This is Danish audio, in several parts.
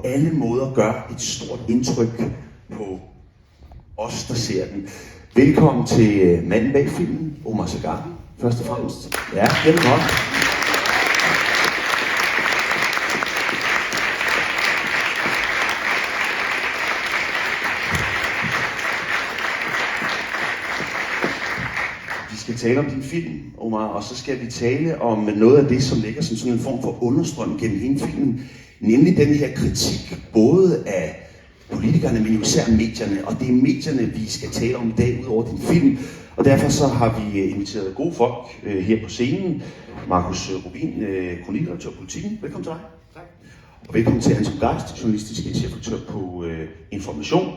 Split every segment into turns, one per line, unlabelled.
alle måder gør et stort indtryk på os, der ser den. Velkommen til manden bag filmen, Omar Zaghari, først og fremmest. Ja, det er godt. Vi skal tale om din film, Omar, og så skal vi tale om noget af det, som ligger som sådan en form for understrøm gennem hele filmen, nemlig den her kritik, både af politikerne, men især medierne, og det er medierne, vi skal tale om i dag, ud over din film. Og derfor så har vi inviteret gode folk her på scenen. Markus Rubin, kronikredaktør på Politiken. Velkommen til dig. Tak. Og velkommen til Anton Geist, journalistisk chefredaktør på Information.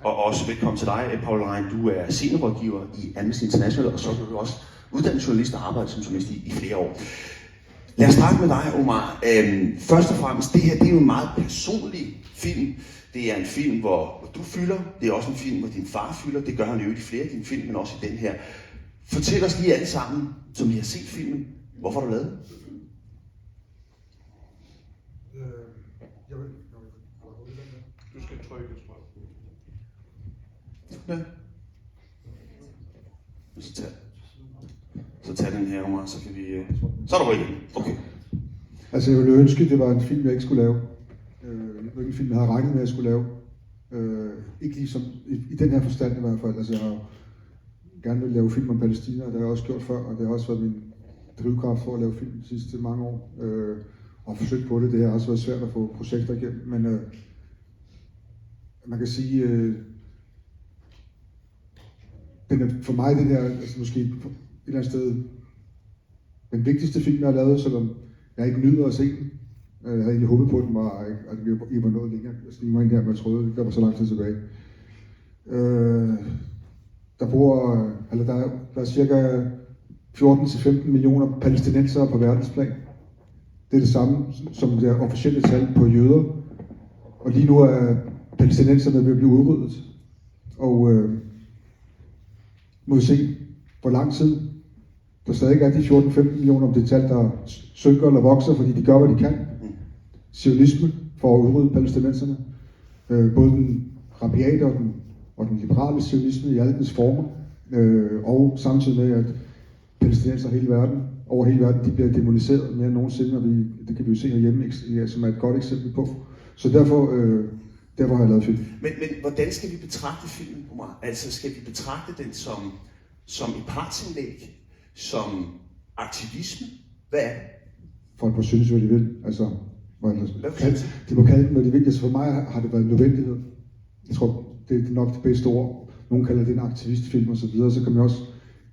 Og også velkommen til dig, Paul Rein. Du er seniorrådgiver i Amnesty International, og så er du også uddannet journalist og arbejdet som journalist i flere år. Lad os starte med dig, Omar. Først og fremmest, det her det er jo en meget personlig film. Det er en film, hvor du fylder. Det er også en film, hvor din far fylder. Det gør han jo i flere af dine film, men også i den her. Fortæl os lige alle sammen, som I har set filmen. Hvorfor har du lavet den?
Du skal trykke, tror jeg.
Ja. Så tag den her, Omar, så kan vi... Så er der rykket. Okay.
Altså, jeg ville ønske, det var en film, jeg ikke skulle lave. Det var ikke en film, jeg havde regnet med, at jeg skulle lave. Ikke ligesom i den her forstand i hvert fald. Altså, jeg har gerne vil lave film om Palæstina, og det har jeg også gjort før, og det har også været min drivkraft for at lave film de sidste mange år. Og forsøgt på det. Det har også været svært at få projekter igennem, men man kan sige, den er for mig det der, altså måske et eller andet sted, den vigtigste film, jeg har lavet, selvom jeg ikke nyder at se den. Jeg havde egentlig håbet på, at den var, at vi var nået længere. Jeg snigede mig ind der, men jeg troede, der var så lang tid tilbage. Der er cirka 14-15 millioner palæstinensere på verdensplan. Det er det samme som det officielle tal på jøder. Og lige nu er palæstinenserne ved at blive udryddet. Og må vi se, hvor lang tid der stadig er de 14-15 millioner, om det tal, der synker eller vokser, fordi de gør, hvad de kan. Zionisme for at udrydde palæstinenserne. Både den rabiate og den liberale zionisme i alle dens former. Og samtidig med, at palæstinenser over hele verden, de bliver demoniseret mere end nogensinde, og det kan vi jo se herhjemme, som er et godt eksempel på. Så derfor har jeg lavet film.
Men hvordan skal vi betragte filmen, Omar? Altså skal vi betragte den som et partsindlæg? Som aktivisme? Hvad er det?
Folk må synes, hvad de vil. Altså, de må kalde den, hvad de vil. Altså for mig har det været en nødvendighed. Jeg tror, det er nok det bedste ord. Nogle kalder det en aktivistfilm og så videre. Så kan man også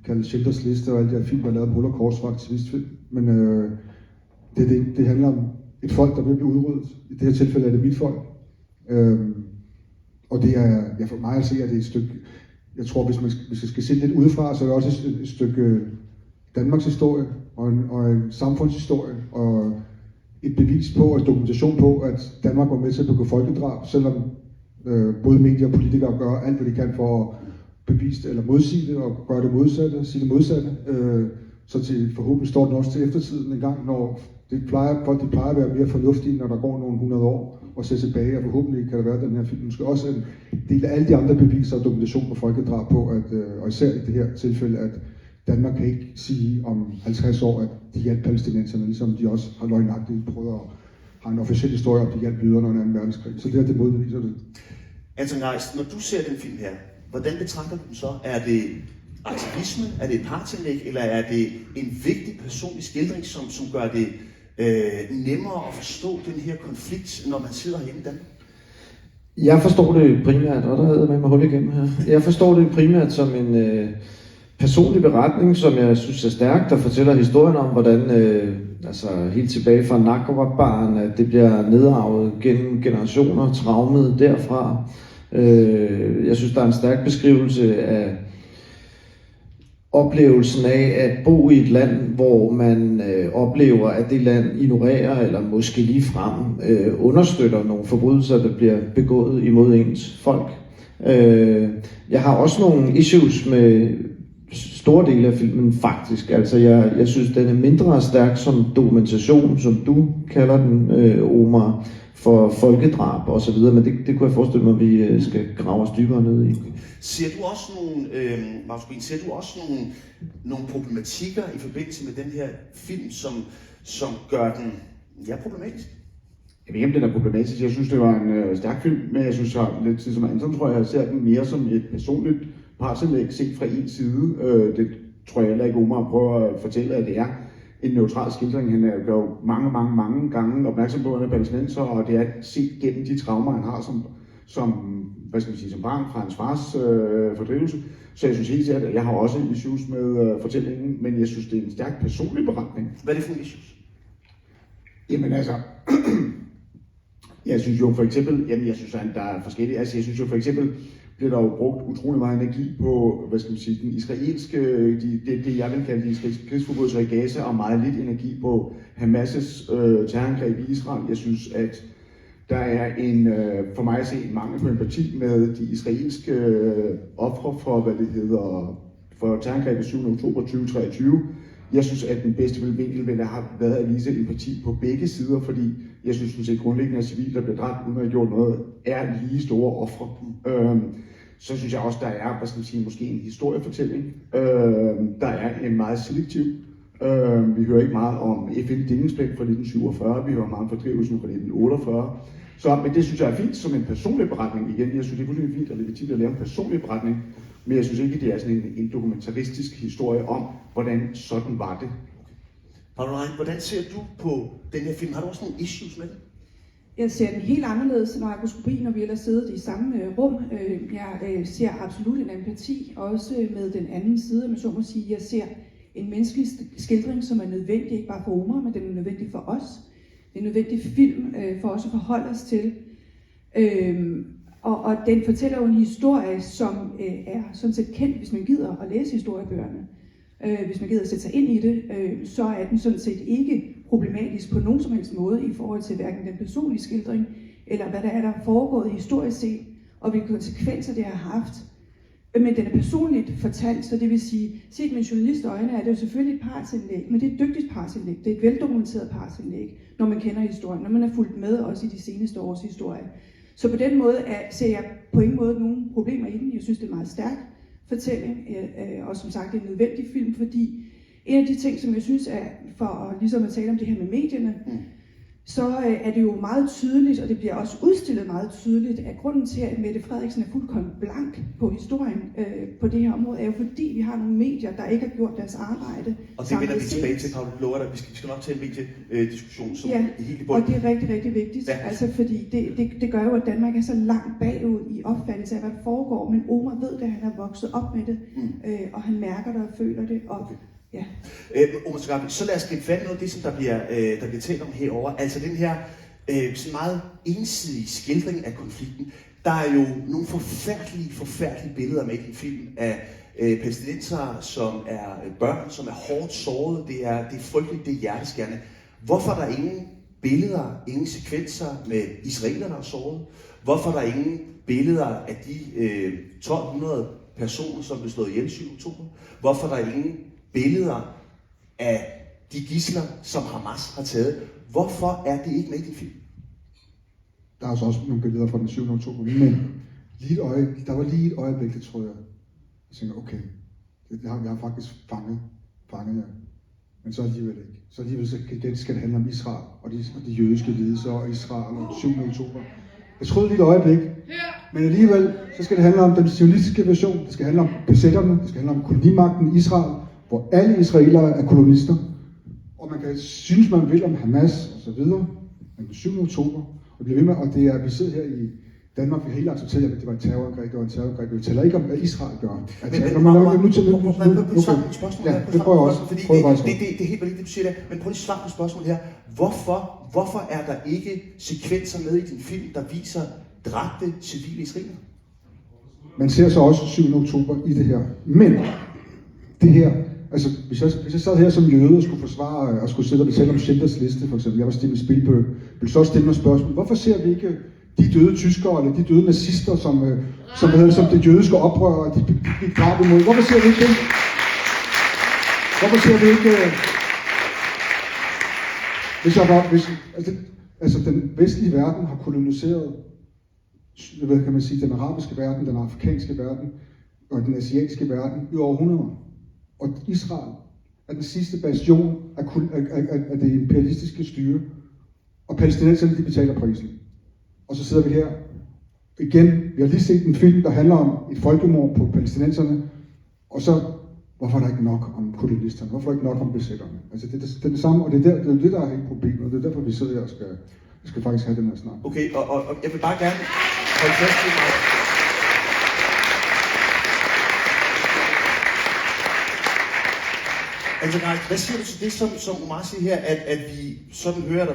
kalde Schindlers Liste og alle de her film, der er lavet om Holocaust for aktivistfilm. Men det handler om et folk, der vil blive udryddet. I det her tilfælde er det mit folk. Og det er, for mig at se, at det er et stykke... Jeg tror, hvis man skal se lidt udefra, så er det også et stykke Danmarks historie og en samfundshistorie og et bevis på og dokumentation på, at Danmark var med til at begå folkedrab, selvom både medier og politikere gør alt, hvad de kan for at bevise det eller modsige det og gøre det modsatte, sige det modsatte. Så forhåbentlig står den også til eftertiden en gang, når folk plejer at være mere fornuftige, når der går nogle 100 år og se tilbage, og forhåbentlig kan der være, at den her film måske også en del af alle de andre beviser og dokumentation på folkedrab på, og især i det her tilfælde, at Danmark kan ikke sige om 50 år, at de hjalp palæstinenserne, ligesom de også har løgnagtigt prøvet at have en officiel historie om, de hjalp jøderne under 2. verdenskrig. Så det modbeviser det.
Anton Geist, når du ser den film her, hvordan betragter du den så? Er det aktivisme? Er det et partsindlæg? Eller er det en vigtig personlig skildring, som gør det nemmere at forstå den her konflikt, når man sidder hjemme i Danmark?
Jeg forstår det primært, og der hedder man med hul igennem her. Jeg forstår det primært som en personlig beretning, som jeg synes er stærk, der fortæller historien om, hvordan helt tilbage fra Nakba-barn, at det bliver nedarvet gennem generationer, traumet derfra. Jeg synes, der er en stærk beskrivelse af oplevelsen af at bo i et land, hvor man oplever, at det land ignorerer eller måske ligefrem understøtter nogle forbrydelser, der bliver begået imod ens folk. Jeg har også nogle issues med store dele af filmen faktisk. Altså jeg synes, den er mindre stærk som dokumentation, som du kalder den, Omar. for folkedrab og så videre, men det kunne jeg forestille mig, at vi skal grave os dybere ned i.
Ser du også nogle problematikker i forbindelse med den her film, som gør den problematisk?
Jeg ved ikke, om den er problematisk. Jeg synes, det var en stærk film, men jeg synes, lidt som Anton, tror jeg ser den mere som et personligt partsindlæg set fra en side. Det tror jeg heller ikke, Omar prøver at fortælle, at det er en neutral skildring. Han gør jo mange gange opmærksom på, at han er palæstinenser, og det er set gennem de traumer, han har som barn fra hans fars fordrivelse. Så jeg synes helt sikkert, at jeg har også issues med fortællingen, men jeg synes, det er en stærk personlig beretning.
Hvad er det for en issues?
Jamen altså, jeg synes jo for eksempel, der er forskellige, jeg synes jo for eksempel, bliver der jo brugt utrolig meget energi på, den israelske, det jeg vil kalde de israelske krigsforbrydelser i Gaza, og meget lidt energi på Hamas' terrorangreb i Israel. Jeg synes, at der er for mig at se en mangel på empati med de israelske ofre for terrorangrebet 7. oktober 2023. Jeg synes, at den bedste vinkel ville have været at vise empati på begge sider, fordi jeg synes, at grundlæggende at civile, der bliver dræbt uden at have gjort noget, er lige store ofre. Så synes jeg også, der er, måske en historiefortælling, der er en meget selektiv. Vi hører ikke meget om FN-delingspligt fra 1947, vi hører meget om fordrivelsen fra 1948. Men det synes jeg er fint som en personlig beretning igen. Jeg synes, det er fuldstændig fint og legitimt at lave en personlig beretning, men jeg synes ikke, det er sådan en dokumentaristisk historie om, hvordan sådan var det.
Paula Rein, hvordan ser du på den her film? Har du også nogle issues med den?
Jeg ser den helt anderledes end Markus Rubin, når vi ellers sidder i samme rum. Jeg ser absolut en empati, også med den anden side, men så må sige, jeg ser en menneskelig skildring, som er nødvendig, ikke bare for Omar, men den er nødvendig for os. Det er en nødvendig film for os at forholde os til. Og den fortæller jo en historie, som er sådan set kendt, hvis man gider at læse historiebøgerne. Hvis man gider at sætte sig ind i det, så er den sådan set ikke problematisk på nogen som helst måde i forhold til hverken den personlige skildring, eller hvad der er foregået historisk set, og hvilke konsekvenser det har haft. Men den er personligt fortalt, så det vil sige, set med journalistøjne er det jo selvfølgelig et partsindlæg, men det er et dygtigt partsindlæg, det er et veldokumenteret partsindlæg, når man kender historien, når man er fulgt med også i de seneste års historie. Så på den måde ser jeg på ingen måde nogen problemer i den. Jeg synes, det er en meget stærk fortælling, og som sagt en nødvendig film, fordi en af de ting, som jeg synes er, for ligesom at tale om det her med medierne, så er det jo meget tydeligt, og det bliver også udstillet meget tydeligt, at grunden til, at Mette Frederiksen er fuldkommen blank på historien på det her område, er jo fordi, vi har nogle medier, der ikke har gjort deres arbejde.
Og det vender vi tilbage til, Paula, lover dig. Vi skal nok tage en mediediskussion, som
ja,
helt i bund.
Og det er rigtig, rigtig vigtigt, altså fordi det gør jo, at Danmark er så langt bagud i opfattelse af, hvad der foregår, men Omar ved det, han er vokset op med det, og han mærker det og føler det, og ja.
Omar Sagabi, så lad os gribe fat i noget af det, som der bliver talt om herover. Altså den her sådan meget ensidige skildring af konflikten. Der er jo nogle forfærdelige billeder med i den film af palæstinensere, som er børn, som er hårdt såret. Det er frygteligt, det er hjerteskærende. Hvorfor er der ingen billeder, ingen sekvenser med israelere, der er såret? Hvorfor er der ingen billeder af de 1200 personer, som blev slået ihjel 7. oktober? Hvorfor er der ingen billeder af de gidsler, som Hamas har taget? Hvorfor er det ikke med i din film?
Der er også nogle billeder fra den 7. oktober, men der var lige et øjeblik, det tror jeg. Jeg tænker, okay, jeg har faktisk fanget jer. Men så alligevel ikke. Så alligevel skal det handle om Israel og de jødiske lidelser og Israel og 7. oktober. Jeg troede lige et øjeblik, men alligevel så skal det handle om den sionistiske version. Det skal handle om besætterne, det skal handle om kolonimagten i Israel, hvor alle israelere er kolonister. Og man kan synes, man vil om Hamas og så videre, men den 7. oktober, og bliver ved med, og det er, vi sidder her i Danmark, vi har helt accepteret, at det var et terrorangreb, Vi taler ikke om, hvad Israel gør.
Det er helt valgt, det du siger der, men prøv lige at svare på spørgsmålet her. Hvorfor er der ikke sekvenser med i din film, der viser dræbte civile israelere?
Man ser så også 7. oktober i det her. Men det her, altså hvis jeg sad her som jøde og skulle forsvare og skulle sidde og betale om Schindlers liste, for eksempel, jeg var Steven Spielberg, ville så stille mig spørgsmål, hvorfor ser vi ikke de døde tyskere eller de døde nazister, som det jødiske oprør, de gik drab imod? Hvorfor ser vi ikke det? Altså den vestlige verden har koloniseret, hvad kan man sige, den arabiske verden, den afrikanske verden og den asiatiske verden i århundreder. Og Israel er den sidste bastion af det imperialistiske styre. Og palæstinenserne, de betaler prisen. Og så sidder vi her igen. Vi har lige set en film, der handler om et folkemord på palæstinenserne. Og så, hvorfor er der ikke nok om kolonisterne? Hvorfor er der ikke nok om besætterne? Altså det er det samme, og det er det, der er helt problemet. Og det er derfor, vi sidder her og skal faktisk have den her snak.
Okay, og jeg vil bare gerne holde fast i mig. Altså, hvad siger du til det, som Omar siger her, at vi, sådan hører der,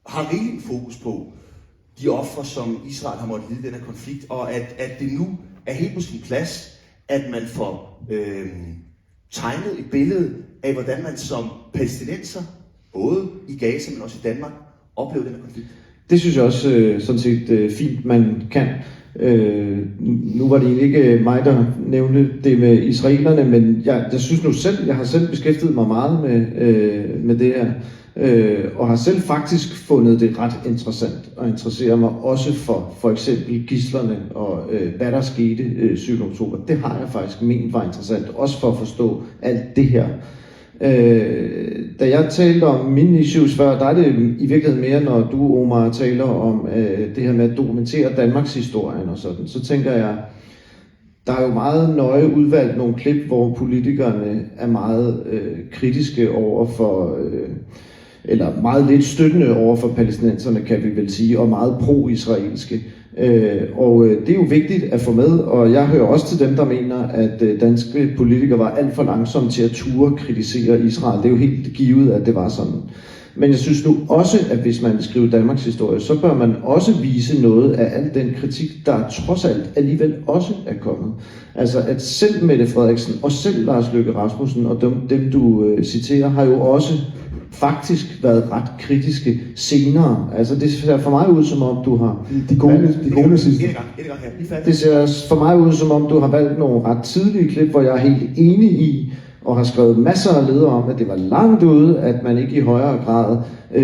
har rigelig fokus på de ofre, som Israel har måttet lide i den her konflikt, og at det nu er helt på sin plads, at man får tegnet et billede af, hvordan man som palæstinenser, både i Gaza, men også i Danmark, oplever den her konflikt?
Det synes jeg også sådan set fint, man kan. Nu var det egentlig ikke mig, der nævnte det med israelerne, men jeg synes nu selv, jeg har selv beskæftiget mig meget med det her, og har selv faktisk fundet det ret interessant, og interesserer mig også for eksempel gidslerne og hvad der skete 7. oktober. Det har jeg faktisk ment var interessant, også for at forstå alt det her. Da jeg talte om mine issues før, der er det i virkeligheden mere, når du, Omar, taler om det her med at dokumentere Danmarks historien og sådan, så tænker jeg, der er jo meget nøje udvalgt nogle klip, hvor politikerne er meget kritiske over for, eller meget lidt støttende over for palæstinenserne, kan vi vel sige, og meget pro-israelske. Og det er jo vigtigt at få med, og jeg hører også til dem, der mener, at danske politikere var alt for langsomme til at ture kritisere Israel. Det er jo helt givet, at det var sådan. Men jeg synes nu også, at hvis man vil skrive Danmarks historie, så bør man også vise noget af al den kritik, der trods alt alligevel også er kommet. Altså at selv Mette Frederiksen og selv Lars Løkke Rasmussen og dem du citerer, har jo også faktisk været ret kritiske senere. Altså det ser for mig ud som om du har...
De gode sidste.
Det ser for mig ud som om du har valgt nogle ret tidlige klip, hvor jeg er helt enig i, og har skrevet masser af ledere om, at det var langt ude, at man ikke i højere grad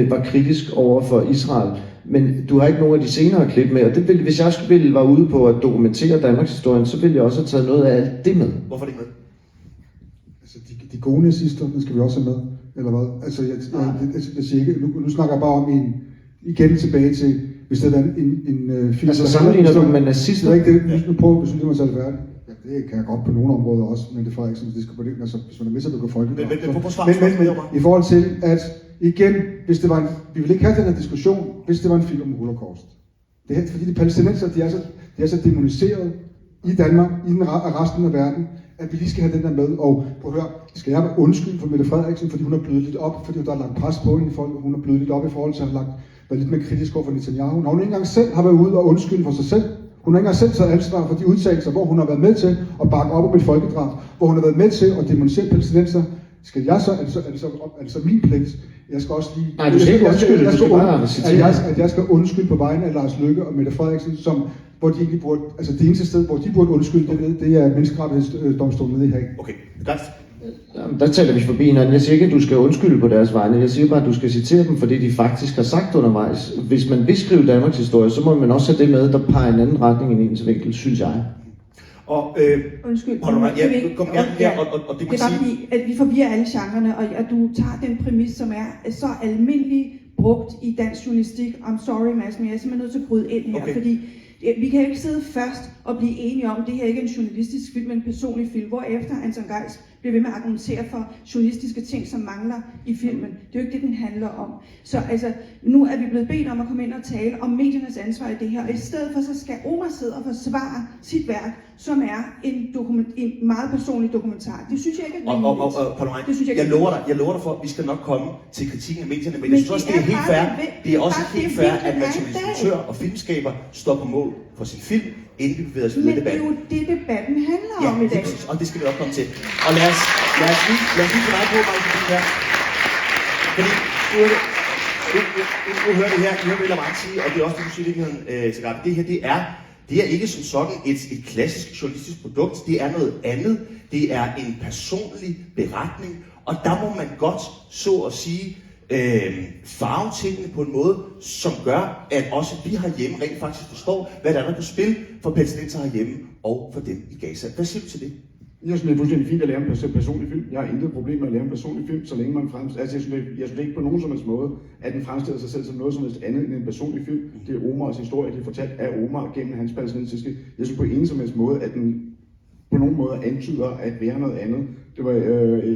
var kritisk over for Israel. Men du har ikke nogen af de senere klip med, og det ville, hvis jeg ville være ude på at dokumentere Danmarks historien, så ville jeg også have taget noget af alt det med.
Hvorfor det ikke med?
Altså de gode nazister, den skal vi også have med, eller hvad? Altså jeg siger ikke, nu snakker jeg bare om igen tilbage til, hvis det er en film...
Altså sammenligner du med nazister?
Det er ikke det, nu prøver at beslutte mig selv færdigt. Ja, det kan jeg godt på nogle områder også, men det er faktisk, det skal på det, altså hvis man er med til at begå folkedrab. Men i forhold til, at igen, hvis det var vi vil ikke have den her diskussion, hvis det var en film om holocaust. Det er fordi de palæstinenser, de er så demoniseret i Danmark, i resten af verden, at vi lige skal have den der med, og prøv at høre, skal jeg undskylde for Mette Frederiksen, fordi hun har blødt lidt op, fordi der er lagt pres på hende, hun har blødt lidt op i forhold til at have været lidt mere kritisk over for Netanyahu. Når hun ikke engang selv har været ude og undskylde for sig selv, hun har ikke engang selv taget ansvar for de udtalelser, hvor hun har været med til at bakke op om et folkedrab, hvor hun har været med til at demonisere palæstinenser. Skal jeg så, altså min pligt, jeg skal også lige...
Nej, du skal ikke undskylde, du skal bare citere.
At jeg skal undskylde på vegne af Lars Løkke og Mette Frederiksen, hvor de egentlig burde, altså det eneste sted, hvor de burde undskylde, det er menneskerettighedsdomstolen nede i Haag.
Okay, godt.
Der taler vi forbi hinanden. Jeg siger ikke, at du skal undskylde på deres vegne. Jeg siger bare, at du skal citere dem, fordi de faktisk har sagt undervejs. Hvis man vil skrive Danmarks historie, så må man også have det med, der peger en anden retning end ens vinkel, synes jeg.
Og
undskyld.
og det
er bare fordi, at vi forvirrer alle genrerne, og at du tager den præmis, som er så almindelig brugt i dansk journalistik. I'm sorry, Mads, men jeg er simpelthen nødt til at bryde ind her, fordi vi kan jo ikke sidde først og blive enige om, at det her ikke er en journalistisk film, men en personlig film, hvorefter Anton Geis bliver ved med at argumentere for journalistiske ting, som mangler i filmen. Det er jo ikke det, den handler om. Så altså, nu er vi blevet bedt om at komme ind og tale om mediernes ansvar i det her, og i stedet for så skal Omar sidde og forsvare sit værk, som er en meget personlig dokumentar. Det synes jeg ikke er rimeligt.
Jeg lover dig for, at vi skal nok komme til kritikken af medierne, men jeg synes også, det er helt fair. Det er også helt fair, at man som instruktør og filmskaber står på mål for sin film, inden vi bevæger os videre i debatten.
Men det er jo det, debatten handler om i dag.
Og det skal vi også komme til. Og lad os lige få dig på, Martin, her. Fordi nu hører det her, I hører William sige, og det er også det, du siger i virkeligheden, Sagat. Det her, det er ikke som sådan et klassisk journalistisk produkt. Det er noget andet. Det er en personlig beretning, og der må man godt så at sige farve tingene på en måde, som gør, at også vi herhjemme rent faktisk forstår, hvad der er på spil for palæstinenser herhjemme og for dem i Gaza. Hvad siger du til det?
Jeg synes, det er fuldstændig fint at lave en personlig film. Jeg har intet problem med at lave en personlig film, så længe man fremstiller... Altså, jeg synes ikke på nogen som helst måde, at den fremstiller sig selv som noget som helst andet end en personlig film. Det er Omars historie, det er fortalt af Omar gennem hans palæstinensiske... Jeg synes på ingen som helst måde, at den på nogen måde antyder at være noget andet. Det var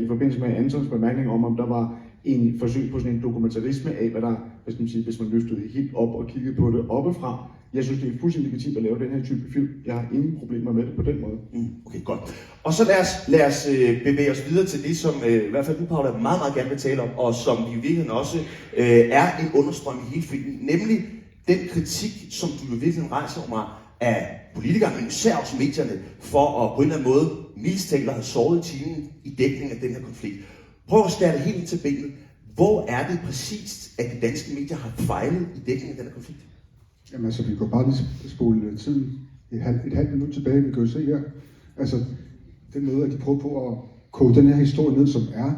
i forbindelse med Antons bemærkning om der var en forsøg på sådan en dokumentarisme af, hvad der, hvad skal man sige, hvis man løftede det helt op og kiggede på det oppefra. Jeg synes, det er fuldstændig legitimt at lave den her type film. Jeg har ingen problemer med det på den måde.
Okay, godt. Og så lad os bevæge os videre til det, som i hvert fald du, Paula, meget, meget gerne vil tale om, og som i virkeligheden også er en understrøm i hele filmen, nemlig den kritik, som du i virkeligheden rejser over mig af politikerne, men især også medierne, for at på en eller anden måde mildest talt have såret timen i dækning af den her konflikt. Prøv at skære det helt ind til benet. Hvor er det præcist, at de danske medier har fejlet i dækning af den her konflikt?
Jamen altså, vi kan bare lige spole tiden et halvt minut tilbage, vi kan jo se her. Altså, den måde, at de prøver på at kode den her historie ned, som er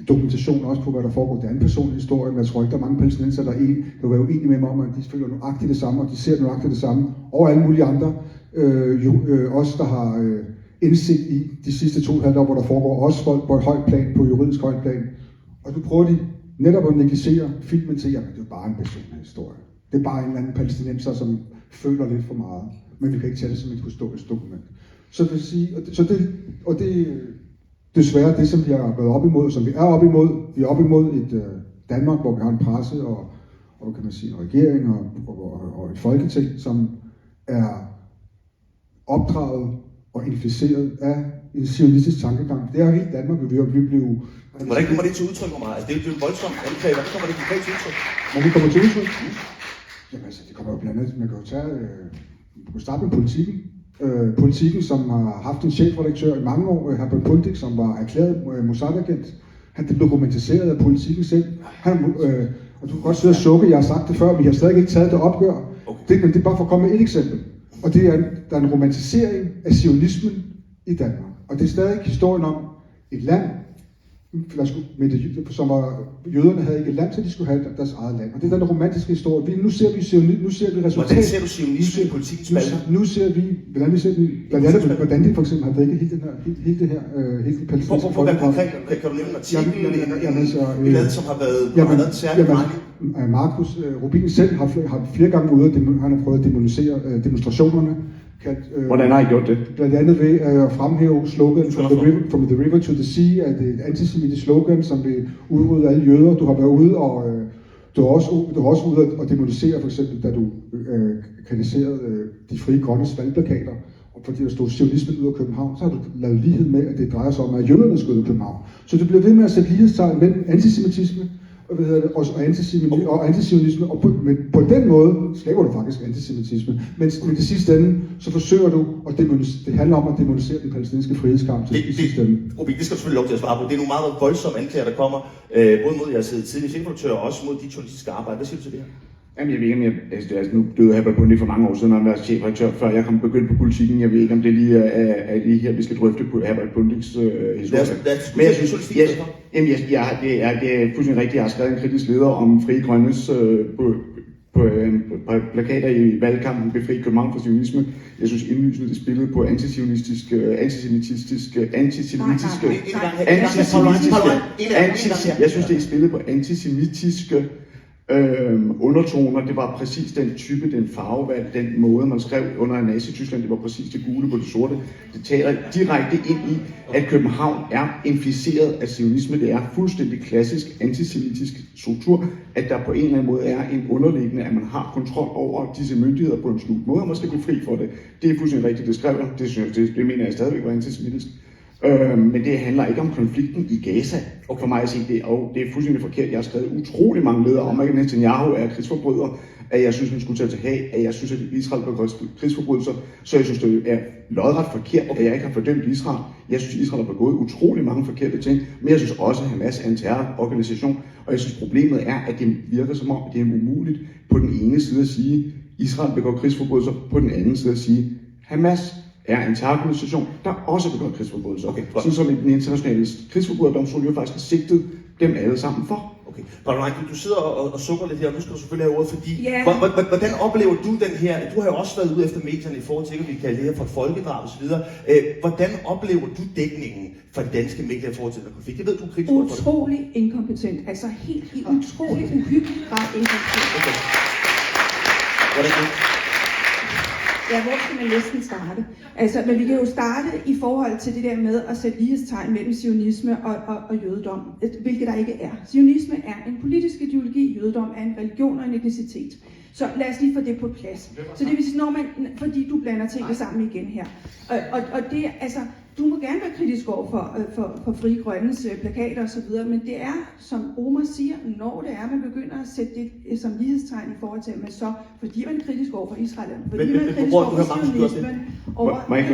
dokumentation også på, hvad der foregår. Det er en personlig historie, men jeg tror ikke, der er mange palæstinenser, der vil være uenige med mig om, at de føler nøjagtigt det samme, og de ser nøjagtigt det samme, og alle mulige andre. Os, der har indsigt i de sidste 2,5 år, hvor der foregår også folk på et højt plan, på juridisk højt plan. Og nu prøver de netop at negligere filmen til, jamen det er bare en personlig historie. Det er bare en eller anden palæstinenser, som føler lidt for meget, men vi kan ikke tage det som et historisk dokument. Så det vil sige, og det desværre det, som vi har været op imod, som vi er op imod. Vi er op imod et Danmark, hvor vi har en presse og kan man sige, en regering og et folketing, som er opdraget og inficeret af en zionistisk tankegang. Det er helt Danmark, vi blive...
Hvordan kommer det til udtryk for mig? Altså, det er jo en voldsom anklage. Hvordan kommer det konkret til udtryk?
Når vi kommer til udtryk? Jamen altså, det kommer jo blandt andet, man kan jo tage... Man kan starte med politikken. Politikken, som har haft en chefredaktør i mange år, Herbert Pundik, som var erklæret Mossad-agent. Han blev dokumentiseret af politikken selv. Og du kan godt sidde og sukke, jeg har sagt det før, vi har stadig ikke taget det opgør. Okay. Men det er bare for at komme med et eksempel. Og det er, der er en romantisering af zionismen i Danmark. Og det er stadig historien om et land, som var, jøderne havde ikke et land, så de skulle have deres eget land. Og det er den romantiske historie. Nu ser vi resultatet.
Hvordan ser du zionismen i politikens spalter?
Nu ser vi, hvordan de for eksempel har dækket hele det palæstinensiske
folkedrab. Kan du nævne en artikel, som har været særlig mange?
Markus Rubin selv har flere gange ude, han har prøvet at demonisere demonstrationerne.
Hvordan har I gjort det?
Blandt andet ved at fremhæve slogan from the river to the sea, at det er et antisemitisk slogan, som vil udrydde alle jøder. Du har været ude og du har også ude og demonisere, for eksempel, da du kritiserede de frie grønnes valgplakater, og fordi der stod zionismen ud af København, så har du lavet lighed med, at det drejer sig om, at jøderne skal ud af København. Så det bliver ved med at sætte lighedstegn mellem antisemitisme og antisionisme, og på den måde skaber du faktisk antisemitisme. Men i det sidste ende, så forsøger du at det handler om at demonisere den palæstinensiske frihedskamp til sidste ende.
Rubik, det skal du selvfølgelig lov til at svare på. Det er nogle meget voldsomme anklager, der kommer, både mod jeres tidligere chefredaktør og også mod de journalistiske arbejde. Hvad siger du til det her?
Jamen, jeg ved ikke, om nu døde Herbert Pundik for mange år siden, han var chefredaktør, før jeg kom begyndt på politikken. Jeg ved ikke, om det lige er lige her, vi skal drøfte på Herbert Pundiks historie. Men jeg synes, det er fuldstændig rigtigt. Jeg har skrevet en kritisk leder om Frie Grønnes på plakater i valgkampen Befri København fra zionisme. Jeg synes indlysende, det spillede på antisemitiske undertoner. Det var præcis den type, den farvevalg, den måde, man skrev under Nazi-Tyskland. Det var præcis det gule på det sorte. Det taler direkte ind i, at København er inficeret af zionisme. Det er fuldstændig klassisk antisemitisk struktur, at der på en eller anden måde er en underliggende, at man har kontrol over disse myndigheder på en skjult måde, og man skal blive fri for det. Det er fuldstændig rigtigt, det skrev jeg. Det mener jeg stadigvæk var antisemitisk. Men det handler ikke om konflikten i Gaza. Og for mig at sige det, og det er fuldstændig forkert. Jeg har skrevet utrolig mange ledere om, at Netanyahu er krigsforbryder, at jeg synes, han skulle tage til Haag, at jeg synes, at Israel begår krigsforbrydelser, så jeg synes, det er lodret forkert, at jeg ikke har fordømt Israel. Jeg synes, Israel har begået utrolig mange forkerte ting, men jeg synes også, at Hamas er en terrororganisation, og jeg synes, problemet er, at det virker som om, at det er umuligt på den ene side at sige, at Israel begår krigsforbrydelser, på den anden side at sige, Hamas er en terrororganisation, der også begår krigsforbrydelser. Okay, sådan som den internationale krigsforbryderdomstol jo faktisk har sigtet dem alle sammen for.
Okay. Paula, du sidder og sukker lidt her, og nu skal du selvfølgelig have ordet, fordi
Ja.
hvordan oplever du den her, du har jo også været ude efter medierne i forhold til, at vi kalder det her for et folkedrab og så videre. Hvordan oplever du dækningen fra de danske medier i forhold til den konflikt? Jeg ved, du er kritisk over for det.
Utrolig inkompetent, altså helt utrolig uhyggelig grad inkompetent.
Okay. Hvordan det?
Ja, hvor skal man næsten starte? Altså, men vi kan jo starte i forhold til det der med at sætte lighedstegn mellem zionisme og jødedom, hvilket der ikke er. Zionisme er en politisk ideologi, jødedom er en religion og en etnicitet. Så lad os lige få det på plads. Så det vil sige, når man, fordi du blander tingene sammen igen her. Og det, altså, du må gerne være kritisk over for Frie Grønnes plakater og så videre, men det er, som Omar siger, når det er, man begynder at sætte det som lighedstegn i forhold til, at man så, fordi man er kritisk over for Israel, fordi man er kritisk over for sionismen,
Må jeg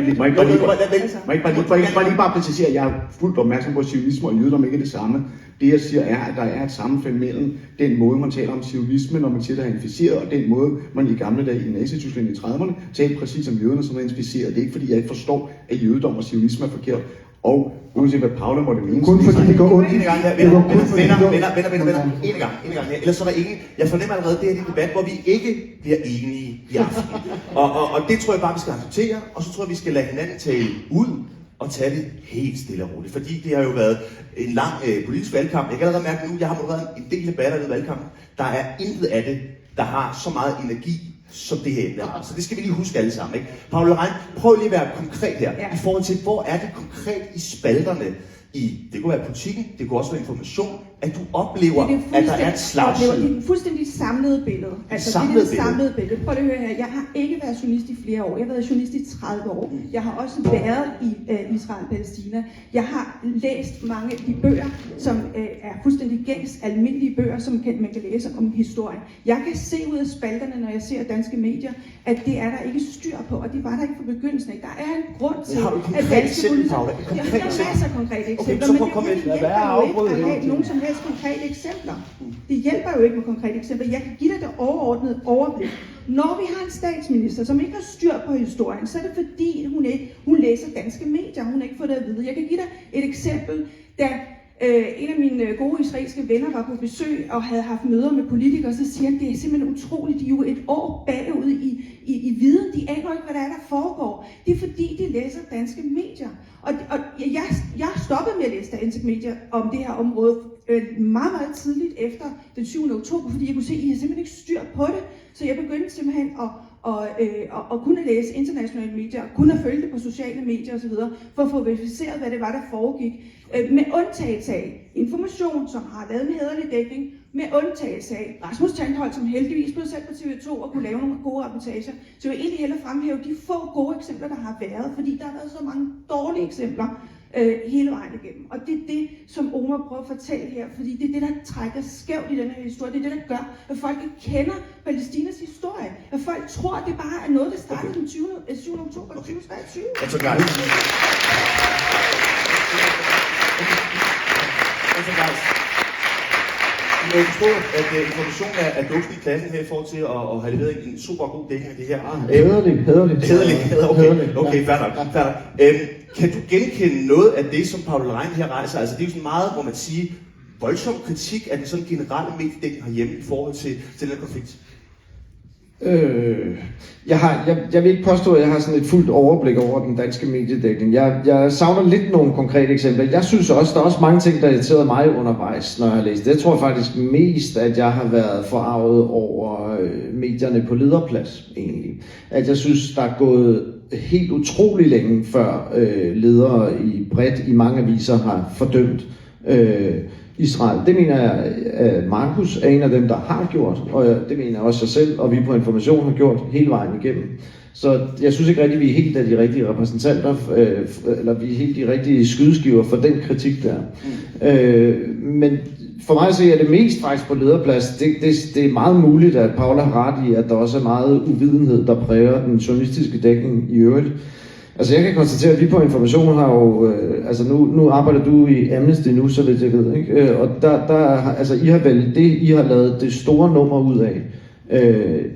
lige bare præcisere, at jeg er fuldt opmærksom på, at sionisme og jødedom ikke er det samme. Det jeg siger er, at der er et sammenfald mellem den måde, man taler om sionisme, når man siger, der er inficeret, og den måde, man i gamle dage i Nazi-Tyskland i 30'erne talte præcis om jøderne, som er inficeret. Det er ikke fordi, jeg ikke forstår, at jødedom og sionisme er forkert. Og uanset hvad Paula måtte mene.
Kun fordi det går ondt.
En gang her, venner. En gang her. Ellers så er der ingen. Jeg fornemmer allerede, det er en debat, hvor vi ikke bliver enige i aften. Og det tror jeg bare, vi skal acceptere, og så tror jeg, vi skal lade hinanden tale ud og tage det helt stille og roligt. Fordi det har jo været en lang politisk valgkamp. Jeg kan allerede mærke nu, jeg har modereret en del debatter i valgkampen. Der er intet af det, der har så meget energi, som det her emne har. Så det skal vi lige huske alle sammen, ikke? Paula Rein, prøv lige at være konkret her, i forhold til, hvor er det konkret i spalterne det kunne være politikken, det kunne også være information, at du oplever, at der er et slagside.
Det er et fuldstændig samlet billede. Altså, det er det samlede billede. Prøv at høre her. Jeg har ikke været journalist i flere år. Jeg har været journalist i 30 år. Jeg har også været i Israel og Palæstina. Jeg har læst mange af de bøger, som er fuldstændig gængs, almindelige bøger, som man kan læse om historien. Jeg kan se ud af spalterne, når jeg ser danske medier, at det er der ikke styr på, og det var der ikke fra begyndelsen. Der er en grund til, at danske politikere... Jeg har masser af konkrete eksempler, men det hjælper jo ikke at have nogen som helst konkrete eksempler. Det hjælper jo ikke med konkrete eksempler. Jeg kan give dig det overordnede overblik. Når vi har en statsminister, som ikke har styr på historien, så er det fordi, hun læser danske medier. Hun har ikke fået det at vide. Jeg kan give dig et eksempel, da en af mine gode israelske venner var på besøg og havde haft møder med politikere, så siger han, det er simpelthen utroligt, de er jo et år bagud i viden, de aner ikke, hvad der foregår. Det er fordi, de læser danske medier. Og jeg stoppede med at læse danske medier om det her område meget, meget tidligt efter den 7. oktober, fordi jeg kunne se, at I har simpelthen ikke styr på det. Så jeg begyndte simpelthen at kunne læse internationale medier, kunne følge det på sociale medier osv., for at få verificeret, hvad det var, der foregik. Med undtagelse af Information, som har lavet en hæderlig dækning, med undtagelse af Rasmus Tandholt, som heldigvis blev sendt på TV2 og kunne lave nogle gode reportager. Så jeg vil egentlig hellere fremhæve de få gode eksempler, der har været, fordi der har været så mange dårlige eksempler hele vejen igennem. Og det er det, som Omar prøver at fortælle her, fordi det er det, der trækker skævt i den her historie. Det er det, der gør, at folk ikke kender Palæstinas historie. At folk tror, at det bare er noget, der startede den 7. oktober 2023.
Altså, guys. Jeg må forstå, at information er duksen i klassen her i forhold til at have leveret en super god dækning af det her. Hæderligt. Okay, fair nok. Kan du genkende noget af det, som Paula Rein her rejser? Altså, det er jo sådan meget, hvor man siger, voldsom kritik af den sådan generelle mediedækning herhjemme i forhold til den her konflikt.
Jeg vil ikke påstå, at jeg har sådan et fuldt overblik over den danske mediedækning. Jeg savner lidt nogle konkrete eksempler. Jeg synes også, der er også mange ting, der irriterede mig undervejs, når jeg har læst det. Jeg tror faktisk mest, at jeg har været forarvet over medierne på lederplads, egentlig. At jeg synes, der er gået helt utrolig længe før ledere bredt i mange aviser har fordømt Israel. Det mener jeg, at Markus er en af dem, der har gjort, og det mener jeg også sig selv, og vi på Information har gjort hele vejen igennem. Så jeg synes ikke rigtig, vi er helt af de rigtige repræsentanter, eller vi er helt de rigtige skydeskiver for den kritik der. Men for mig at se, er det mest faktisk på lederplads. Det er meget muligt, at Paula har ret i, at der også er meget uvidenhed, der præger den journalistiske dækning i øvrigt. Altså jeg kan konstatere, at vi på Information har jo, nu arbejder du i Amnesty nu, så vidt jeg ved, ikke? Og I har lavet det store nummer ud af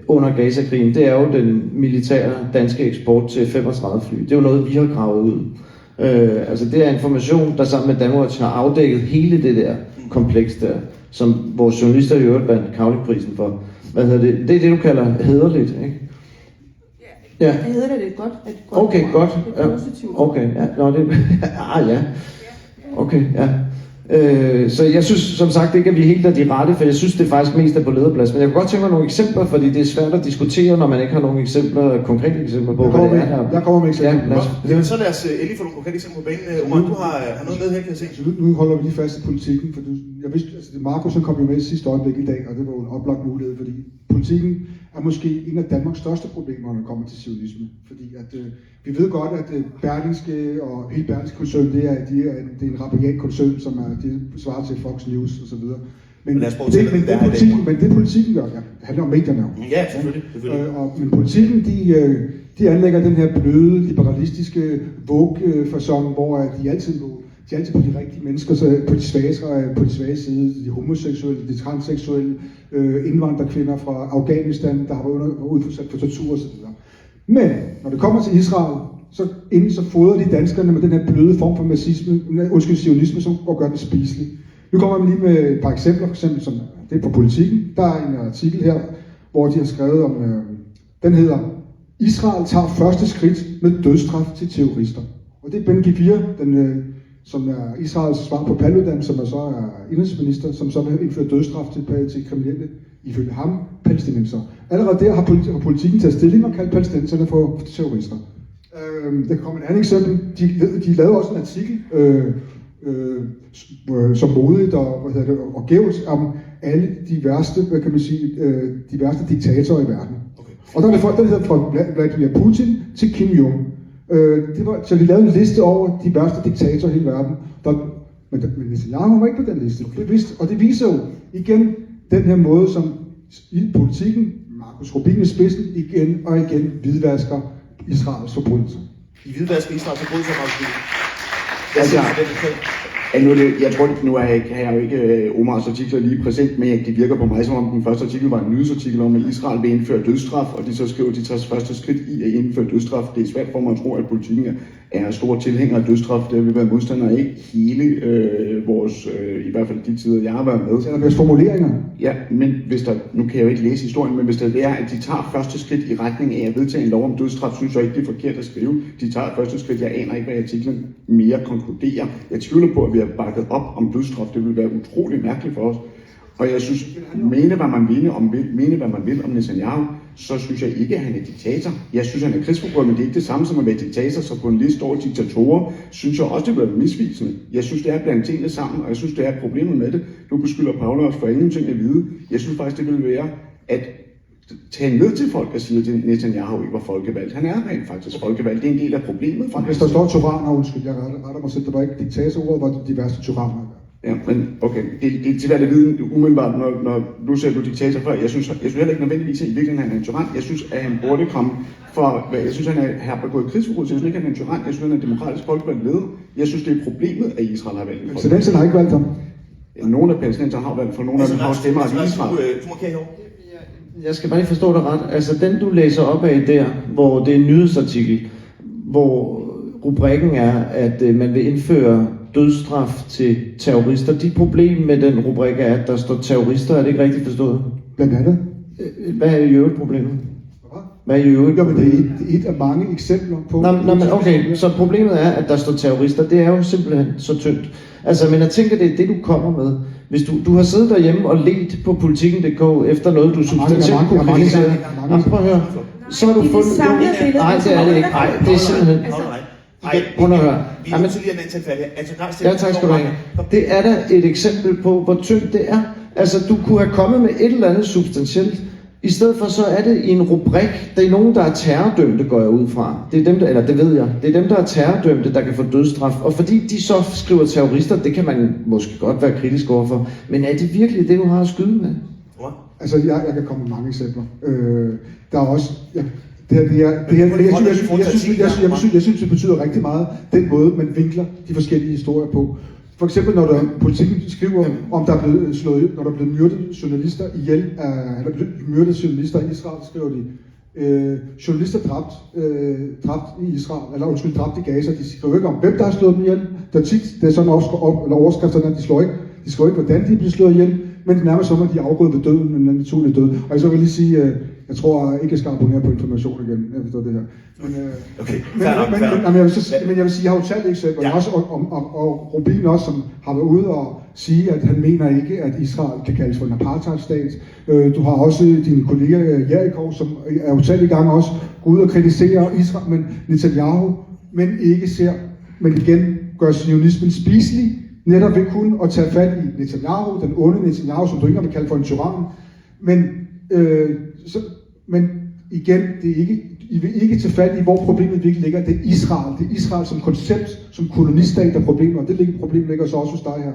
under Gaza-krigen, det er jo den militære danske eksport til 35 fly. Det er jo noget, vi har gravet ud. Det er Information, der sammen med Danwatch har afdækket hele det der kompleks der. som vores journalister i øvrigt vandt Cavlingprisen for. Hvad hedder det? Det er det, du kalder hæderligt, ikke?
Ja. Jeg hedder det godt.
Okay, godt.
Det er positivt.
Okay, ja. Nå, det... ja. Okay, ja. Så jeg synes som sagt ikke, at vi helt er de rette, for jeg synes det faktisk mest er på lederplads. Men jeg kunne godt tænke mig nogle eksempler, fordi det er svært at diskutere, når man ikke har nogle eksempler, konkrete eksempler på, hvad det er.
Jeg kommer med eksempler.
Ja, så lad os endelig få nogle konkrete eksempler på banen. Omar, du har noget med her, kan jeg se.
Så nu holder vi lige fast i politikken, for jeg vidste, altså Markus kom jo med i sidste øjeblik i dag, og det var jo en oplagt mulighed, fordi politikken er måske en af Danmarks største problemer, når det kommer til zionisme. Fordi at, vi ved godt, at Berlingske og hele Berlingske koncern, det er en rabiat koncern, som det svarer til Fox News osv. Men det politikken gør, det handler om medierne.
Ja, selvfølgelig.
Men politikken, de anlægger den her bløde, liberalistiske Vogue-facon, hvor de altid på de rigtige mennesker, så på de svage side, de homoseksuelle, de transseksuelle, indvandrerkvinder fra Afghanistan, der har været udsat for tortur osv. Men når det kommer til Israel, så fodrer de danskerne med den her bløde form for zionisme, som gør det spiseligt. Nu kommer jeg lige med et par eksempler, for eksempel som det er på politikken. Der er en artikel her, hvor de har skrevet om, den hedder Israel tager første skridt med dødsstraf til terrorister. Og det er Ben Gvir, som er Israels svar på Paludan, som så er indrigsminister, som så vil indføre dødsstraf til kriminelle, ifølge ham, palæstinenser. Allerede der har politikken taget stilling og kaldt palæstinenserne for terrorister. Der kommer et andet eksempel. De lavede også en artikel, som modigt og gævs om alle de værste, de værste diktatorer i verden. Okay. Og der er det folk, der hedder fra Vladimir Putin til Kim Jong. Så de lavede en liste over de værste diktatorer i hele verden. Men Netanyahu var ikke på den liste. Okay. Og det viser jo igen den her måde, som i politikken, Markus Rubin i spidsen, igen og igen hvidvasker Israels forbrydelser.
I hvidvasker Israels forbrydelser, Markus Rubin.
Jeg tror, nu har jeg jo ikke Omars artikler lige præsent, men det virker på mig, som om den første artikel var en nyhedsartikel om, at Israel vil indføre dødsstraf, og de så skriver, de tager første skridt i at indføre dødsstraf. Det er svært for mig at tro, at politikken er store tilhængere af dødsstraf. Det vil være modstandere ikke hele vores, i hvert fald de tider, jeg har været med.
Så er der formuleringer?
Ja, men hvis der, nu kan jeg jo ikke læse historien, men hvis det er, at de tager første skridt i retning af at vedtage en lov om dødsstraf, synes jeg ikke, det er forkert at skrive. De tager første skridt, jeg aner ikke, hvad artiklen mere konkluderer. Jeg tvivler på, at vi har bakket op om dødsstraf. Det vil være utrolig mærkeligt for os. Og jeg synes, mene hvad man vil om Netanyahu, så synes jeg ikke, at han er diktator. Jeg synes, han er krigsforbryder, men det er ikke det samme som at være diktator. Så på en liste over diktatorer, synes jeg også, det bliver misvisende. Jeg synes, det er blandt tingene sammen, og jeg synes, det er problemet med det. Nu beskylder Paula os for ingenting at vide. Jeg synes faktisk, det vil være at tage ned til folk og sige, at Netanyahu ikke var folkevalgt. Han er rent faktisk folkevalgt. Det er en del af problemet.
Hvis der står tyranner, undskyld, jeg retter mig selv, der var ikke diktatorordet, var de værste tyranner.
Ja, men okay, det er til at vide umiddelbart, når nu ser du diktator før. Jeg synes heller ikke nødvendigvis, at i virkeligheden han er en tyran. Jeg synes, at han burde komme for, jeg synes, han har begået krigsforbrydelse. Jeg synes ikke, han er en tyran. Jeg synes, han er en demokratisk folkevalgt leder. Jeg synes, det er problemet, at Israel har valgt en folkevalgt.
Palæstinenserne har ikke valgt ham?
Nogle af palæstinenserne har valgt, for nogle af dem har stemmer af Israel.
Jeg skal bare lige forstå dig ret. Altså den, du læser op af der, hvor det er en nyhedsartikel, hvor rubrikken er, at man vil indføre dødsstraf til terrorister. Dit problem med den rubrik er, at der står terrorister. Er det ikke rigtigt forstået?
Blandt andet.
Hvad er i øvrigt problemet? Hvad er i øvrigt
problemet? Det er et af mange eksempler på...
Men okay, så problemet er, at der står terrorister. Det er jo simpelthen så tyndt. Altså, men jeg tænker, det er det, du kommer med. Hvis du har siddet derhjemme og let på politikken.dk efter noget, du substantielt kunne kritisere. Prøv at høre. Så har du fundet... Nej, det er det ikke. Nej, det er simpelthen... Prøv at høre.
Vi er nødt til lige at antage færdig.
Ja, tak skal du have. Det er da et eksempel på, hvor tyndt det er. Altså, du kunne have kommet med et eller andet substantielt. I stedet for så er det i en rubrik. Der er nogen, der er terrordømte, går jeg ud fra. Det er dem, der, eller det ved jeg. Det er dem, der er terrordømte, der kan få dødsstraf. Og fordi de så skriver terrorister, det kan man måske godt være kritisk overfor. Men er det virkelig det, du har at skyde med?
Altså, jeg kan komme med mange eksempler. Der er også... Jeg synes, det betyder rigtig meget, den måde, man vinkler de forskellige historier på. For eksempel, når politikken skriver, om der er blevet slået, når der er blevet myrdet journalister ihjel, eller myrdet journalister i Israel, skriver de, journalister dræbt i Israel, eller undskyld, dræbt i Gaza. De skriver ikke om, hvem der har slået dem ihjel. Der er sådan overskrifterne, de skriver ikke, hvordan de bliver slået ihjel, men nærmest som at de er afgået ved døden, men naturlig død. Og jeg så vil lige sige, jeg tror ikke, jeg skal abonnere på Information igen, efter det her. Men jeg vil sige, jeg har jo talt eksempler, ja. Også og Rubin også, som har været ude og sige, at han mener ikke, at Israel kan kaldes for en apartheidstat. Du har også din kollega Jericho, som er jo selv i gang også, gå ud og kritisere Israel, men Netanyahu, men ikke ser, men igen gør sionismen spiselig, netop ved kun at tage fat i Netanyahu, den onde Netanyahu, som du ikke vil kalde for en tyran. Men igen, det er ikke, I vil ikke tage fat i, hvor problemet virkelig ligger. Det er Israel. Det er Israel som koncept, som kolonistat, der er problemet, og det problem ligger så også hos dig her.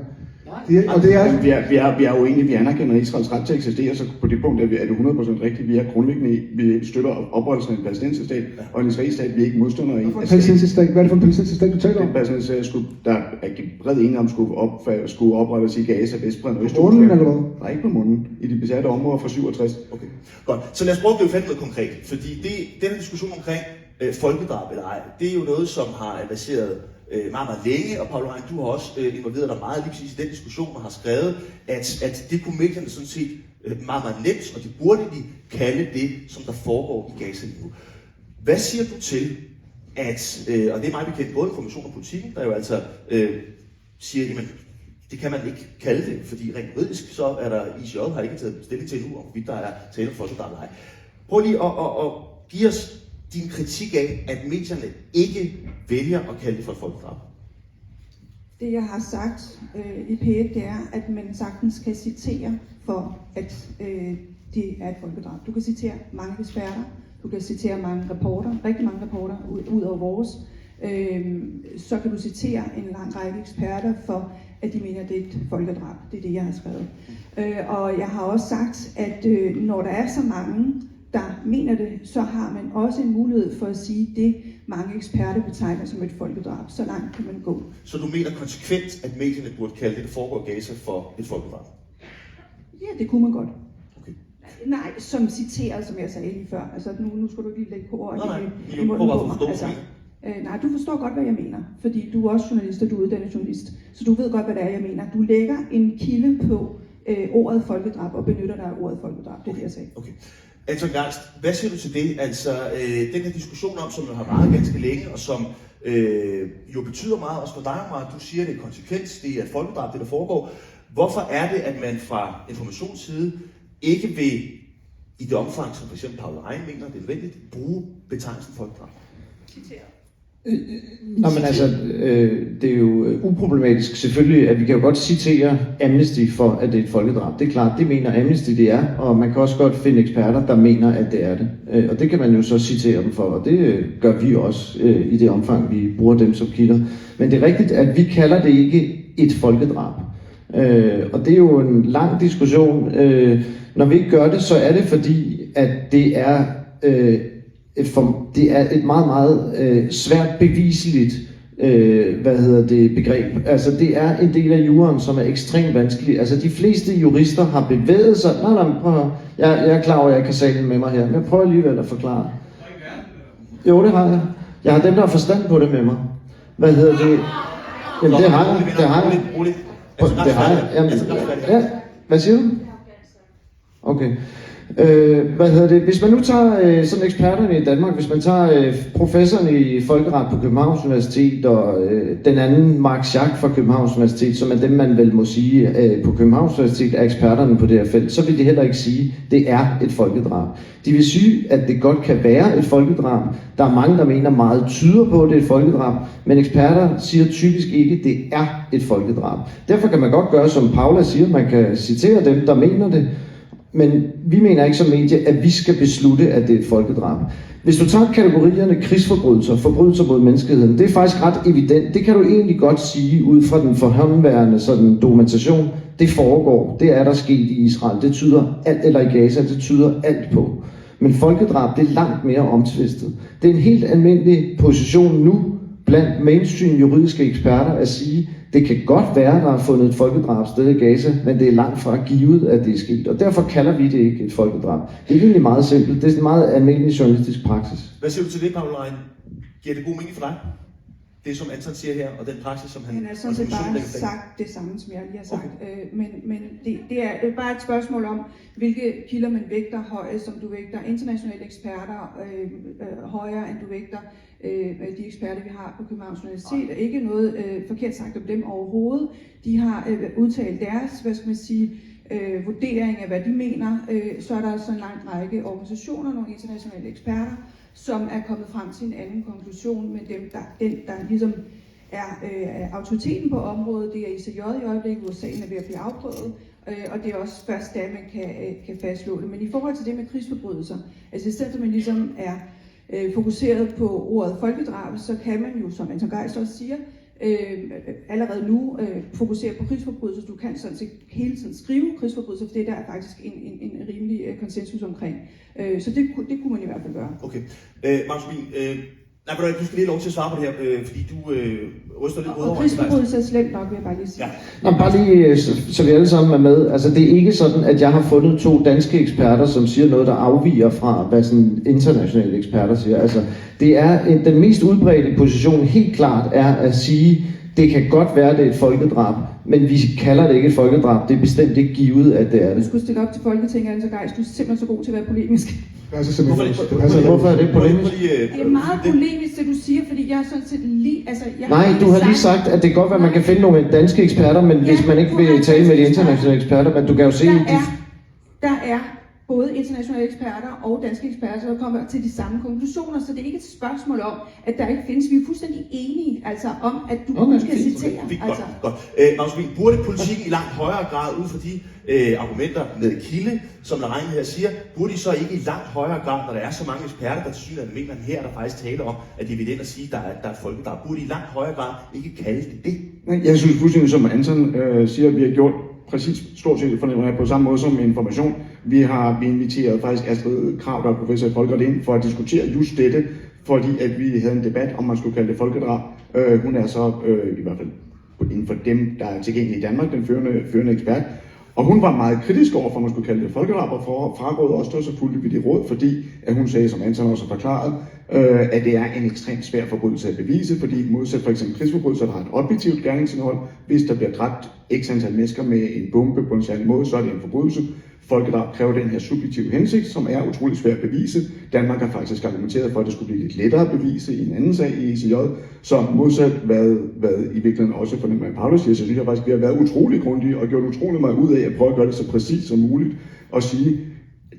Vi er uenige, vi anerkender Israels ret til at eksistere, så på det punkt er det 100% rigtigt. Vi er grundlæggende, vi støtter oprettelsen af en palæstinensisk stat, og en israelsk stat, vi er ikke modstandere af.
Hvad er det for en palæstinensisk stat, du taler om?
En palæstinensisk stat, der er bred enige om, skulle oprettes i Gaza, Vestbredden og
Østjerusalem. På munden, eller hvad?
Nej, ikke på munden. I de besatte områder fra 67.
Okay, godt. Så lad os prøve at blive fat noget konkret, fordi denne diskussion omkring folkedrab eller ej, det er jo noget, som har baseret meget, meget længe, og Paul Lein, du har også involveret dig meget lige præcis i den diskussion, og har skrevet, at det kunne medierne sådan set meget, meget nemt, og det burde de kalde det, som der foregår i Gaza lige nu. Hvad siger du til, at, og det er meget bekendt, både Information og Politikken, der jo altså siger, jamen, det kan man ikke kalde det, fordi rent juridisk, så er der ICJ har ikke taget stilling til nu, om hvorvidt der er tale om folkedrab eller ej. Prøv lige at give os din kritik af, at medierne ikke vælger at kalde det for et folkedrab.
Det jeg har sagt i P1, det er, at man sagtens kan citere for, at det er et folkedrab. Du kan citere mange eksperter, du kan citere mange rapporter, rigtig mange rapporter ud over vores. Så kan du citere en lang række eksperter for, at de mener, at det er et folkedrab. Det er det, jeg har skrevet. Og jeg har også sagt, at når der er så mange, der mener det, så har man også en mulighed for at sige det, mange eksperter betegner som et folkedrab. Så langt kan man gå. Så
du mener konsekvent, at medierne burde kalde det, der foregår i Gaza, for et folkedrab?
Ja, det kunne man godt.
Okay.
Nej, som citeret, som jeg sagde lige før. Altså, nu skal du ikke lige lægge på ord
i munden på mig. Altså,
nej, du forstår godt, hvad jeg mener. Fordi du er også journalist, og du er uddannet journalist. Så du ved godt, hvad det er, jeg mener. Du lægger en kilde på ordet folkedrab, og benytter dig af ordet folkedrab. Det er det, jeg sagde.
Okay. Anton Geist, hvad siger du til det? Altså, den her diskussion om, som jo har varet ganske længe, og som jo betyder meget også for dig og mig, du siger, det er konsekvens, det er et folkedrab, det der foregår. Hvorfor er det, at man fra Informationsside ikke vil, i det omfang, som f.eks. Paul Lein mener, det er nødvendigt, bruge betegnelsen folkedrab?
Nå, men altså, det er jo uproblematisk selvfølgelig, at vi kan jo godt citere Amnesty for, at det er et folkedrab. Det er klart, det mener Amnesty, det er, og man kan også godt finde eksperter, der mener, at det er det. Og det kan man jo så citere dem for, og det gør vi også i det omfang, vi bruger dem som kilder. Men det er rigtigt, at vi kalder det ikke et folkedrab. Og det er jo en lang diskussion. Når vi ikke gør det, så er det fordi, at det er et meget, meget svært beviseligt begreb. Altså det er en del af juraen, som er ekstremt vanskelig. Altså de fleste jurister har bevæget sig. Nej, prøv at, jeg er klar over, at jeg ikke kan salen med mig her, men jeg prøver alligevel at forklare. Jo, det har jeg. Jeg har dem, der har forstand på det med mig. Jamen det har jeg. Det har jeg. Jamen, ja. Hvad siger du? Okay. Hvis man nu tager sådan eksperterne i Danmark, hvis man tager professoren i folkeret på Københavns Universitet og den anden Mark Schack fra Københavns Universitet, som er dem man vel må sige på Københavns Universitet er eksperterne på det her felt, så vil de heller ikke sige, at det er et folkedrab. De vil sige, at det godt kan være et folkedrab. Der er mange, der mener meget tyder på, at det er et folkedrab, men eksperter siger typisk ikke, at det er et folkedrab. Derfor kan man godt gøre, som Paula siger, man kan citere dem, der mener det, men vi mener ikke som medie, at vi skal beslutte, at det er et folkedrab. Hvis du tager kategorierne krigsforbrydelser, forbrydelser mod menneskeheden, det er faktisk ret evident. Det kan du egentlig godt sige ud fra den forhåndværende sådan dokumentation. Det foregår. Det er der sket i Israel. Det tyder alt, eller i Gaza, det tyder alt på. Men folkedrab, det er langt mere omtvistet. Det er en helt almindelig position nu blandt mainstream juridiske eksperter at sige, det kan godt være, der er fundet et folkedrab sted i Gaza, men det er langt fra givet, at det er sket. Og derfor kalder vi det ikke et folkedrab. Det er egentlig meget simpelt. Det er en meget almindelig journalistisk praksis.
Hvad siger du til det, Paul Lein? Giver det god mening for dig? det som Anton siger her, og den praksis, som
Han har sådan set bare sagt det samme, som jeg lige har sagt. Okay. Men det er bare et spørgsmål om, hvilke kilder man vægter højest, som du vægter internationale eksperter højere, end du vægter de eksperter, vi har på Københavns Universitet. Der er ikke noget forkert sagt om dem overhovedet. De har udtalt deres, hvad skal man sige, vurdering af, hvad de mener. Så er der så en lang række organisationer, nogle internationale eksperter, som er kommet frem til en anden konklusion, men den, der ligesom er autoriteten på området, det er ICJ i øjeblikket, hvor sagen er ved at blive afprøvet, og det er også først da, man kan fastslå det. Men i forhold til det med krigsforbrydelser, altså i stedet for at man ligesom er fokuseret på ordet folkedrab, så kan man jo, som Anton Geist også siger, allerede nu fokusere på krigsforbrydelser. Du kan sådan set hele tiden skrive krigsforbrydelser, for det der er faktisk en rimelig konsensus omkring. Så det kunne man i hvert fald gøre.
Okay. Magnus Wien, du skal lige lov til at svare på det her, fordi du ryster lidt ud over.
Og krigsforbrydelser er slemt nok, vil jeg bare lige sige.
Ja. Nå, bare lige, så vi alle sammen er med. Altså, det er ikke sådan, at jeg har fundet 2 danske eksperter, som siger noget, der afviger fra, hvad sådan internationale eksperter siger. Altså, det er den mest udbredte position helt klart er at sige, det kan godt være, det er et folkedrab, men vi kalder det ikke et folkedrab. Det er bestemt ikke givet, at det er det.
Du skulle stille op til Folketinget, Anton Geist. Du er simpelthen så god til at være polemisk.
Hvorfor er det polemisk?
Det er meget polemisk, det du siger, fordi jeg er sådan set lige... Altså,
Nej, du har lige sagt, at det kan godt være, at man kan finde nogle danske eksperter, men hvis man ikke vil tale med de internationale eksperter, men du kan jo se...
Der er både internationale eksperter og danske eksperter, der kommer til de samme konklusioner, så det er ikke et spørgsmål om, at der ikke findes. Vi er fuldstændig enige altså, om, at du skal citere. Altså.
Godt. Magnus Wien, burde politik i langt højere grad ud fra de argumenter med kilde, som Lorraine her siger, burde de så ikke i langt højere grad, når der er så mange eksperter, der til synligheden mener her, der faktisk taler om, at de vil ind og sige, at der er et folkedrab, burde de i langt højere grad ikke kalde det?
Jeg synes fuldstændig, som Anton siger, at vi har gjort præcis stort set på samme måde som Information. Vi inviteret faktisk Astrid Krag, der er professor i folkeret, ind for at diskutere just dette, fordi at vi havde en debat, om man skulle kalde det folkedrab. Hun er så i hvert fald inden for dem, der er tilgængelige i Danmark, den førende ekspert. Og hun var meget kritisk over for, at man skulle kalde det folkedrab, og frarådede også så fuldt ved det råd, fordi at hun sagde, som Anton også har forklaret, at det er en ekstremt svær forbrydelse at bevise, fordi modsat for eksempel krigsforbrydelser, der har et objektivt gerningsindhold, hvis der bliver dræbt x antal mennesker med en bombe på en særlig måde, så er det en forbrydelse. Folkedrab kræver den her subjektive hensigt, som er utrolig svær at bevise. Danmark har faktisk argumenteret for, at det skulle blive lidt lettere at bevise i en anden sag i ICJ, som modsat hvad i virkeligheden også for den man Paulus siger, så synes jeg faktisk, vi har været utrolig grundige og gjort utrolig meget ud af at prøve at gøre det så præcist som muligt og sige,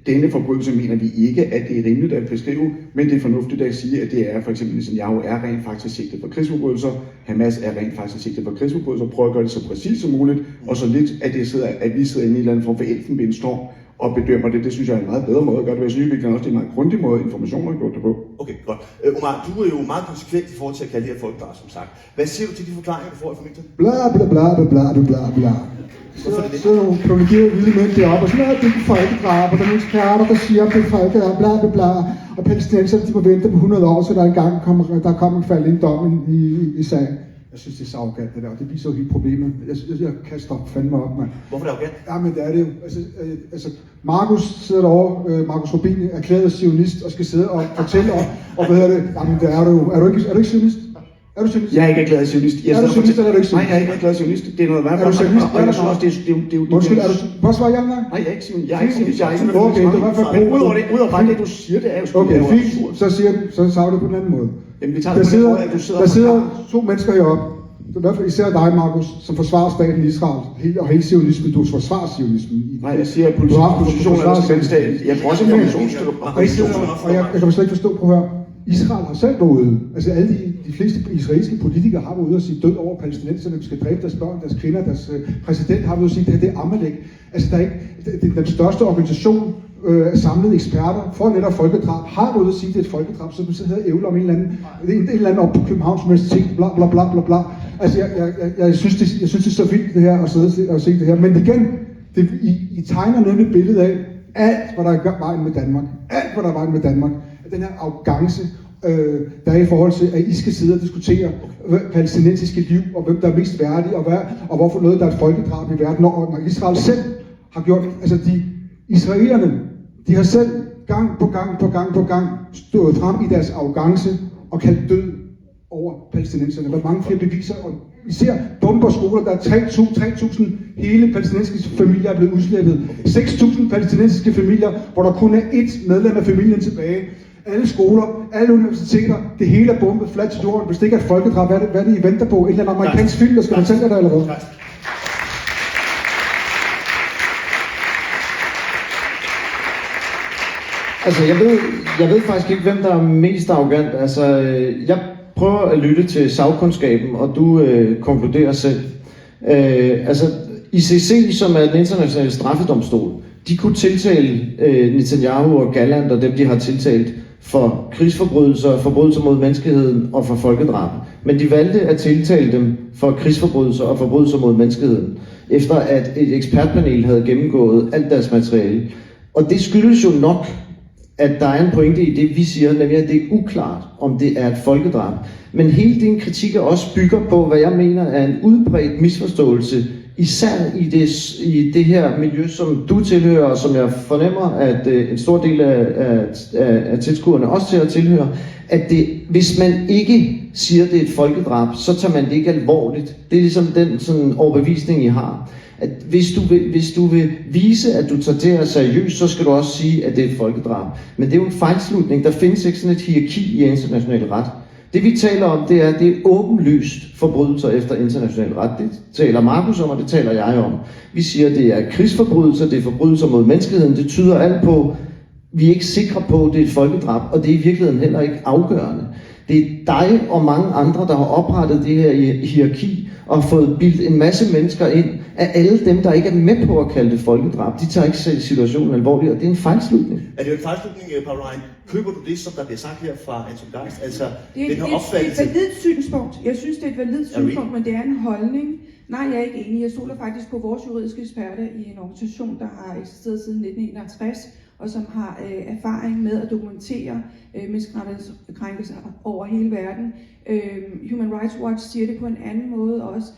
denne forbrydelse mener vi ikke, at det er rimeligt at beskrive, men det er fornuftigt at sige, at det er for eksempel Netanyahu er rent faktisk sigtet for krigsforbrydelser, Hamas er rent faktisk sigtet for krigsforbrydelser, prøv at gøre det så præcist som muligt, og så lidt at vi sidder inde i en eller anden form for elfenbenstorm og bedømmer det. Det synes jeg er en meget bedre måde at gøre det. Jeg synes virkelig også, det er en meget grundig måde, Information har gjort det på.
Okay, godt. Omar, du er jo meget konsekvent i forhold til at kalde det her folkedrab, som sagt. Hvad siger du til de forklaringer, du får i familien?
Bla bla bla bla bla bla bla. Så nogle privilegerede hvide mænd deroppe, og sådan noget, det er ikke folkedrab, og der er nogle eksperter, der siger, at det er folkedrab, bla bla bla. Og palæstinenserne, de må vente på 100 år, så der kommer en fald en dom i sagen. Jeg synes, det er så arrogant, det der, og det viser jo helt problemet. Jeg kaster fandme op, mand.
Hvorfor er det arrogant?
Ja, men det er det jo. Altså Markus sidder derovre, Markus Rubin, erklæret zionist, og skal sidde og fortælle om, og hvad hedder det? Jamen, det er du jo. Er du ikke zionist? Er du zionist?
Jeg er ikke erklæret zionist.
Er du zionist, eller er du ikke zionist?
Nej, jeg er ikke erklæret zionist. Det er noget værd.
Er du zionist?
Og jeg synes også, det er jo...
Undskyld, er du... Prøv at svare ja, nej?
Nej, jeg er ikke zionist. Jeg er ikke zionist. Jeg er ikke
Okay, det var i hvert fald...
Udover bare det, du siger, det er jo...
Okay, fint. Så siger du, så sagde du på den anden måde.
Jamen, vi tager det på den måde, at du sidder...
Der sidder 2 mennesker heroppe. I hvert fald især dig, Markus, som forsvarer staten Israel, og hele sionismen. Du forsvarer sionismen.
Nej, jeg siger, at positionen er den staten. Jeg tror også,
og jeg kan slet ikke forstå på her. Israel har selv været ude. Altså alle de fleste israelske politikere har været ude og sige død over palæstinenserne, de skal dræbe deres børn, deres kvinder, deres præsident har været ude og sige, at det er Amalek. Altså der er ikke, den største organisation af samlede eksperter for netop folkedrab har været ude og sige, at det er et folkedrab, som så hedder ævler om en eller anden op på Københavns Universitet, bla bla bla bla bla. Altså jeg synes det er så vildt det her at sidde og se det her. Men igen, I tegner nemlig et billede af alt, hvad der er vejen med Danmark. Alt, hvad der er vejen med Danmark. Den her arrogance, der er i forhold til, at I skal sidde og diskutere palæstinensiske liv, og hvem der er mest værdig, og hvorfor noget, der er et folkedrab i verden, når Israel selv har gjort, altså israelerne, de har selv gang på gang stået frem i deres arrogance og kaldt død over palæstinenserne. Hvor mange flere beviser, og vi ser bomber skoler, der er 3.000 hele palæstinensiske familier er blevet udslettet. 6.000 palæstinensiske familier, hvor der kun er ét medlem af familien tilbage. Alle skoler, alle universiteter, det hele er bombet fladt til jorden. Hvis det ikke er et folkedrab, hvad er det I venter på? En eller anden amerikansk film, der skal fortælle jer der, eller hvad?
Altså, jeg ved faktisk ikke, hvem der er mest arrogant. Altså, jeg prøver at lytte til sagkundskaben, og du konkluderer selv. Altså, ICC, som er den internationale straffedomstol, de kunne tiltale Netanyahu og Gallant og dem, de har tiltalt for krigsforbrydelser, forbrydelser mod menneskeheden og for folkedrab. Men de valgte at tiltale dem for krigsforbrydelser og forbrydelser mod menneskeheden, efter at et ekspertpanel havde gennemgået alt deres materiale. Og det skyldes jo nok, at der er en pointe i det, vi siger, nemlig at det er uklart, om det er et folkedrab. Men hele din kritik også bygger på, hvad jeg mener er en udbredt misforståelse, især i det her miljø, som du tilhører, og som jeg fornemmer, at en stor del af tilskuerne også til at tilhøre, at hvis man ikke siger, at det er et folkedrab, så tager man det ikke alvorligt. Det er ligesom den sådan overbevisning, I har. At hvis du vil vise, at du tager det her seriøst, så skal du også sige, at det er et folkedrab. Men det er jo en fejlslutning. Der findes ikke sådan et hierarki i international ret. Det vi taler om, det er åbenlyst forbrydelser efter international ret. Det taler Markus om, og det taler jeg om. Vi siger, at det er krigsforbrydelser, det er forbrydelser mod menneskeheden. Det tyder alt på, vi er ikke sikre på, at det er et folkedrab, og det er i virkeligheden heller ikke afgørende. Det er dig og mange andre, der har oprettet det her hierarki, og har fået bildt en masse mennesker ind, af alle dem, der ikke er med på at kalde det folkedrab. De tager ikke selv situationen alvorligt, og det er en fejlslutning.
Er det jo en fejlslutning, Paul Rein? Køber du det, som der bliver sagt her fra Anton Geist? Altså,
det er
den her opfattelse...
et validt synspunkt. Jeg synes, det er et validt synspunkt, men det er en holdning. Nej, jeg er ikke enig. Jeg stoler faktisk på vores juridiske eksperter i en organisation, der har eksisteret siden 1961, og som har erfaring med at dokumentere menneskerettighedskrænkelser over hele verden. Human Rights Watch siger det på en anden måde også.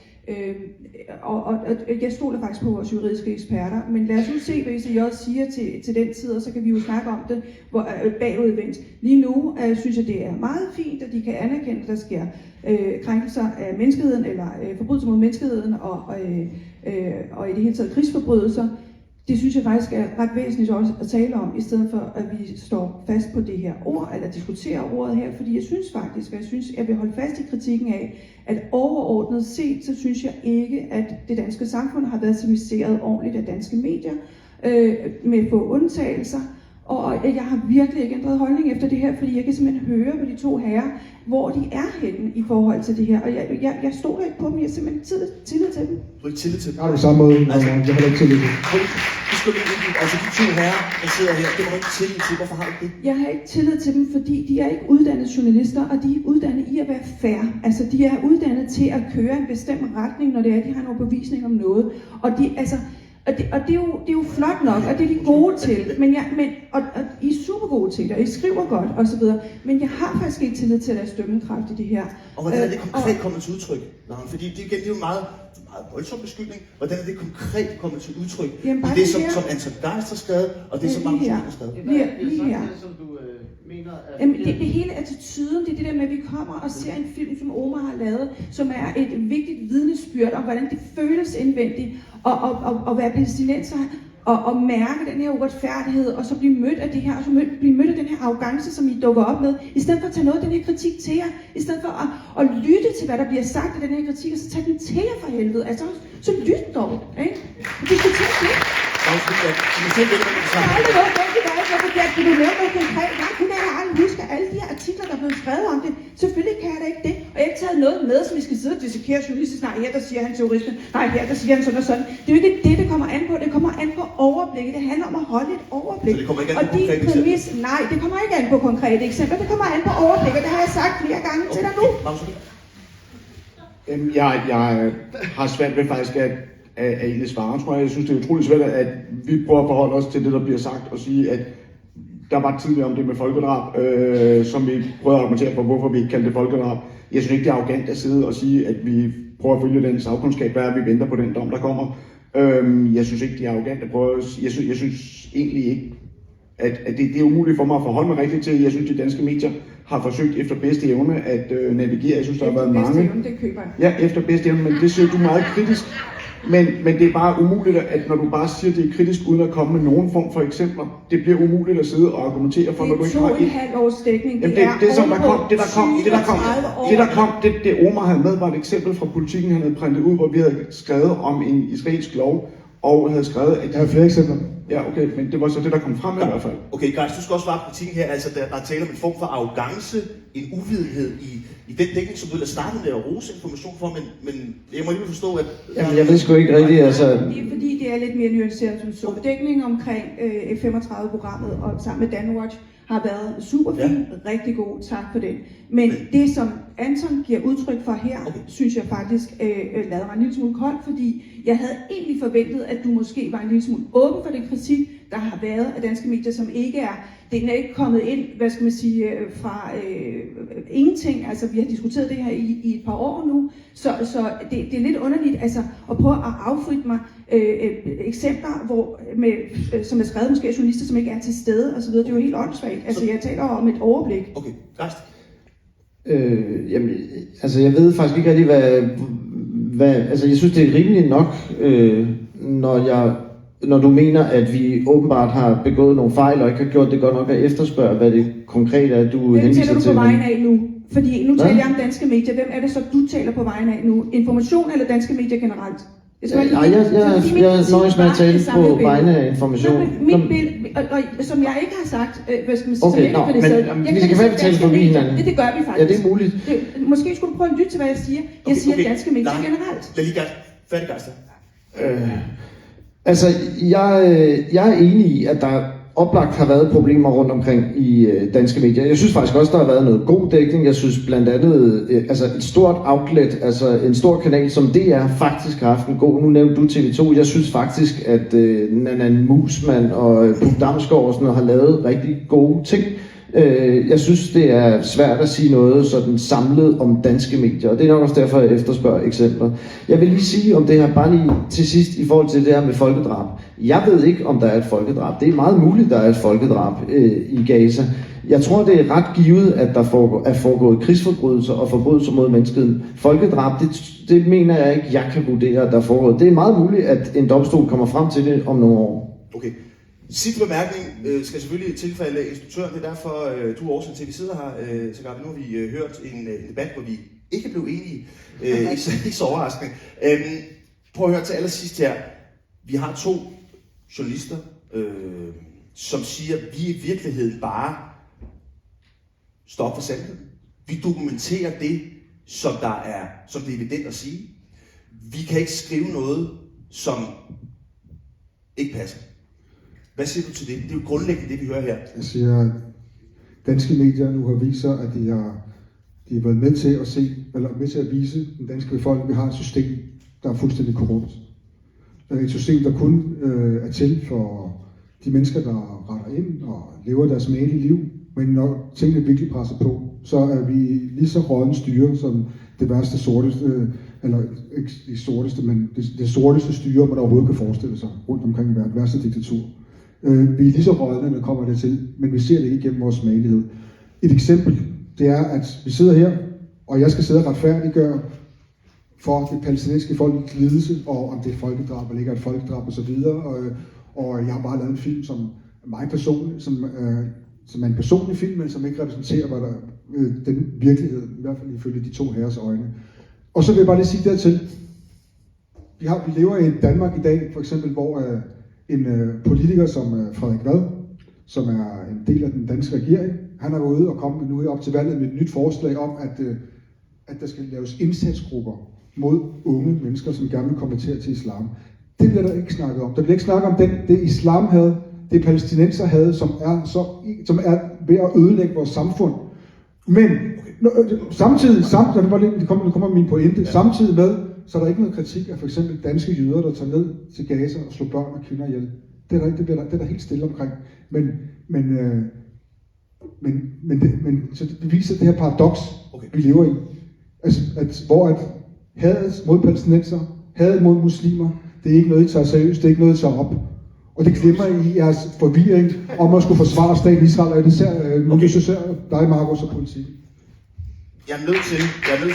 Og jeg stoler faktisk på vores juridiske eksperter, men lad os nu se, hvad ICJ siger til den tid, og så kan vi jo snakke om det bagudvendt. Lige nu synes jeg, det er meget fint, at de kan anerkende, at der sker krænkelser af menneskeheden, eller forbrydelser mod menneskeheden, og i det hele taget krigsforbrydelser. Det synes jeg faktisk er ret væsentligt også at tale om, i stedet for at vi står fast på det her ord, eller diskuterer ordet her, fordi jeg synes faktisk, og jeg vil holde fast i kritikken af, at overordnet set, så synes jeg ikke, at det danske samfund har været civiliseret ordentligt af danske medier, med få undtagelser, og jeg har virkelig ikke ændret holdning efter det her, fordi jeg kan simpelthen høre på de to herrer, hvor de er henne i forhold til det her, og jeg stoler ikke på dem, jeg har simpelthen tillid til dem.
Du har ikke tillid til dem?
Jeg har det samme måde, jeg har ikke tillid til.
Altså de to herrer, der sidder her, det har du ikke tillid til. Hvorfor har du det?
Jeg har ikke tillid til dem, fordi de er ikke uddannede journalister, og de er uddannet i at være fair. Altså de er uddannet til at køre en bestemt retning, når det er, de har nogle bevisning om noget. Og det er jo flot nok, og det er de gode til, og I er super gode til det, og I skriver godt osv. Men jeg har faktisk ikke tillid til deres dømmekraft i det her.
Og hvordan er det konkret kommet til udtryk? Fordi det er jo en meget voldsom beskyldning. Hvordan er det konkret kommet til udtryk?
Jamen,
i det, som Anton Geist har skrevet, og det, som Markus har skrevet?
Lige her. Jamen, det er hele attituden, det er det der med, at vi kommer og ser en film, som Omar har lavet, som er et vigtigt vidnesbyrd om, hvordan det føles indvendigt at være palæstinenser og mærke den her uretfærdighed, og så blive mødt af det her, og så blive mødt af den her arrogance, som I dukker op med, i stedet for at tage noget af den her kritik til jer, i stedet for at lytte til, hvad der bliver sagt af den her kritik, og så tage den til jer for helvede. Altså, så lyt dog, ikke? Diskuter det. Der er aldrig noget galt i dig, hvorfor kan du lave noget konkret? Nej, kunne jeg aldrig huske alle de her artikler, der er blevet skrevet om det. Selvfølgelig kan jeg da ikke det. Og jeg har ikke taget noget med, som vi skal sidde og dissekere journalistisk. Nej, her der siger han terrorisme. Nej, her der siger han sådan og sådan. Det er jo ikke det kommer an på. Det kommer an på overblikket. Det handler om at holde et overblik.
Så det kommer ikke an på
konkrete eksempler? Nej, det kommer ikke an på konkrete eksempler. Det kommer an på overblik, og det har jeg sagt flere gange til dig nu.
Jeg har svært ved faktisk at egentlig svare, tror jeg. Jeg synes, det er utroligt svært, at vi prøver at forholde os til det, der bliver sagt, og sige, at der var tidligere om det med folkedrab, som vi prøver at argumentere for, hvorfor vi ikke kaldte det folkedrab. Jeg synes ikke, det er arrogant at sidde og sige, at vi prøver at følge den sagkundskab, der er, at vi venter på den dom, der kommer. Jeg synes ikke, det er arrogant at prøve. Jeg synes egentlig ikke, at det er umuligt for mig at forholde mig rigtigt til. Jeg synes, de danske medier har forsøgt efter bedste evne at navigere. Jeg synes, der har været mange.
Det køber jeg.
Ja, efter bedste evne, men det siger du meget kritisk. Men det er bare umuligt, at når du bare siger, at det er kritisk, uden at komme med nogen form for eksempler, det bliver umuligt at sidde og argumentere for, når du ikke har et...
Det er 2,5 års dækning.
Det Omar havde med, var et eksempel fra Politikken, han havde printet ud, hvor vi havde skrevet om en israelsk lov, og havde skrevet, at...
Jeg har flere eksempler.
Ja, okay, men det var så det, der kom frem i hvert fald.
Okay, Geis, du skal også svare på kritikken her. Altså, der er tale om en form for arrogance, en uvidenhed i den dækning, som du har startet med at rose Information for, men jeg må ikke forstå, at...
Jamen, jeg ved sgu ikke rigtigt, altså...
Det er fordi, det er lidt mere nuanceret som så. Dækningen omkring F-35-programmet og sammen med Danwatch har været super fin, rigtig god, tak for den. Men det, som Anton giver udtryk for her, synes jeg faktisk lader mig en lille smule koldt, fordi jeg havde egentlig forventet, at du måske var en lille smule åben for den kritik, der har været af danske medier, som ikke er, den er ikke kommet ind, hvad skal man sige, fra ingenting. Altså, vi har diskuteret det her i et par år nu, så det er lidt underligt, altså, at prøve at affritte mig eksempler, som er skrevet måske af journalister, som ikke er til stede, og så videre. Det er jo helt åndssvagt. Altså, jeg taler om et overblik.
Okay, Geist.
Jamen, altså, jeg ved faktisk ikke rigtig, hvad altså, jeg synes, det er rimeligt nok, når du mener, at vi åbenbart har begået nogle fejl, og ikke har gjort det godt nok at efterspørge, hvad det konkret er, du henviser til.
Hvem taler du på vejen af nu? Fordi nu taler jeg om danske medier. Hvem er det så, du taler på vejen af nu? Information eller danske medier generelt?
Jeg nøjes med at tale på vegne af Information.
Mit billede, og som jeg ikke har sagt, hvad skal man sige,
okay, vi skal færdigt tale forbi hinanden.
Det gør vi faktisk.
Ja, det er muligt.
Måske skulle du prøve at lytte til, hvad jeg siger. Jeg siger danske medier generelt.
Lad lige færdig, Geist.
Altså, jeg er enig i, at der oplagt har været problemer rundt omkring i danske medier. Jeg synes faktisk også, der har været noget god dækning. Jeg synes blandt andet, altså et stort outlet, altså en stor kanal som DR faktisk har haft en god. Nu nævnte du TV2. Jeg synes faktisk, at Nanna Musman og Puk Damsgaard og sådan noget har lavet rigtig gode ting. Jeg synes, det er svært at sige noget sådan samlet om danske medier, og det er nok også derfor, jeg efterspørger eksempler. Jeg vil lige sige om det her, bare lige til sidst, i forhold til det her med folkedrab. Jeg ved ikke, om der er et folkedrab. Det er meget muligt, der er et folkedrab i Gaza. Jeg tror, det er ret givet, at der er foregået krigsforbrydelser og forbrydelser mod menneskeheden. Folkedrab, det mener jeg ikke, jeg kan vurdere, at der er foregået. Det er meget muligt, at en domstol kommer frem til det om nogle år.
Okay. Sidste bemærkning skal selvfølgelig tilfalde instruktøren. Det er derfor, du er årsagen til, at vi sidder her. Så nu har vi hørt en debat, hvor vi ikke blev enige. Ikke så overraskende. Prøv at høre til allersidst her. Vi har 2 journalister, som siger, at vi i virkeligheden bare står op for sandheden. Vi dokumenterer det, som det er evident at sige. Vi kan ikke skrive noget, som ikke passer. Hvad siger du til det? Det er jo grundlæggende det, vi hører her.
Jeg siger, at danske medier nu har vist sig, at de har været med til at med til at vise den danske befolkning, at vi har et system, der er fuldstændig korrupt. Et system, der kun er til for de mennesker, der retter ind og lever deres malige liv. Men når tingene virkelig presser på, så er vi lige så rådden styre som det værste sorteste, eller ikke det sorteste, men det sorteste styre, man overhovedet kan forestille sig rundt omkring i verden. Det værste diktatur. Vi er lige så rådne, når kommer det til, men vi ser det ikke gennem vores malighed. Et eksempel, det er, at vi sidder her, og jeg skal sidde og retfærdiggøre for det palæstinensiske folks lidelse, og om det er folkedrab eller ikke er et folkedrab osv. Og jeg har bare lavet en film, som mig personligt, som er en personlig film, men som ikke repræsenterer, hvad der den virkelighed, i hvert fald ifølge de 2 herres øjne. Og så vil jeg bare lige sige dertil, vi lever i Danmark i dag, for eksempel, hvor en politiker som Frederik Vad, som er en del af den danske regering, han er ude og komme nu op til valget med et nyt forslag om, at der skal laves indsatsgrupper mod unge mennesker, som gerne vil konvertere til islam. Det bliver der ikke snakket om. Der bliver ikke snakket om det islam havde, det palæstinenser havde, som er ved at ødelægge vores samfund. Men samtidig kommer min pointe, samtidig med, så er der ikke noget kritik af for eksempel danske jøder, der tager ned til Gaza og slår børn og kvinder ihjel. Det er der helt stille omkring. Men så det viser det her paradoks, vi lever i. Altså, hvor hadet mod palæstinenser, hadet mod muslimer, det er ikke noget, I tager seriøst, det er ikke noget, I tager op. Og det glemmer I jeres forvirring om at skulle forsvare staten Israel, og især, okay. Især dig, Markus, og politik.
Jeg er nødt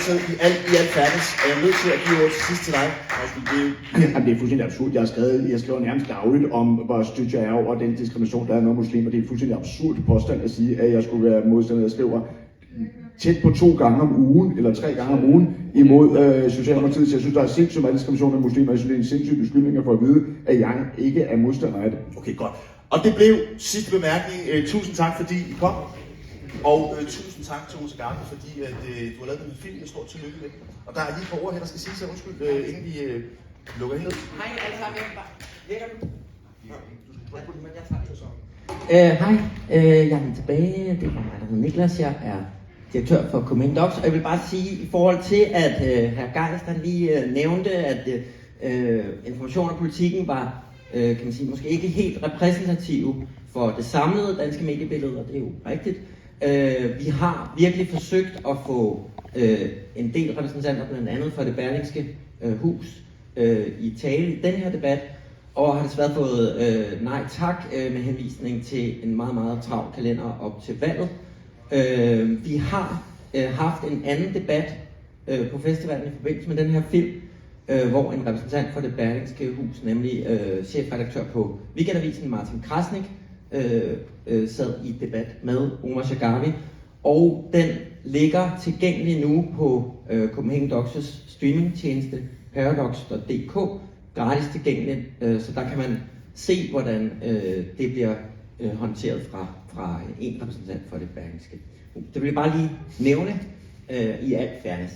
til i al fairness, er jeg nødt til at give ord til sidst til dig.
Det er fuldstændig absurd. Jeg skriver nærmest dagligt om, hvor stødt jeg er over den diskrimination, der er med muslimer. Det er fuldstændig absurd påstand at sige, at jeg skulle være modstander. Jeg skriver tæt på 2 gange om ugen, eller 3 gange om ugen, imod Socialdemokratiet. Så jeg synes, der er sindssygt meget diskrimination af muslimer. Jeg synes, det er en sindssyg beskyldning at få at vide, at jeg ikke er modstander af det.
Okay, godt. Og det blev sidste bemærkning. Tusind tak, fordi I kom. Og tusind tak til Rosa Garbe, fordi at, du har lavet den film. Stort tillykke med. Og der er lige et par ord her, der skal sige sig undskyld, inden vi lukker helt ned.
Hej alle sammen. Hej, jeg er tilbage. Det er mig, der hedder Niklas. Jeg er direktør for Command Docs. Og jeg vil bare sige, i forhold til, at hr. Geist lige nævnte, at information og politikken var, kan man sige, måske ikke helt repræsentative for det samlede danske mediebillede, og det er jo rigtigt. Vi har virkelig forsøgt at få en del repræsentanter, blandt andet fra det Berlingske hus, i tale i den her debat, og har desværre fået nej tak med henvisning til en meget, meget travl kalender op til valget. Vi har haft en anden debat på festivalen i forbindelse med den her film, hvor en repræsentant fra det Berlingske hus, nemlig chefredaktør på Weekendavisen, Martin Krasnik, sad i debat med Omar Shagawi, og den ligger tilgængelig nu på Copenhagen Docs' streamingtjeneste paradox.dk, gratis tilgængelig, så der kan man se, hvordan det bliver håndteret fra en repræsentant for det Berlingske. Det vil jeg bare lige nævne i al fairness.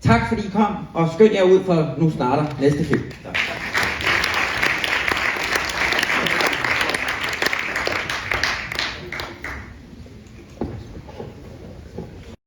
Tak fordi I kom, og skynd jer ud, for nu starter næste film. Tak.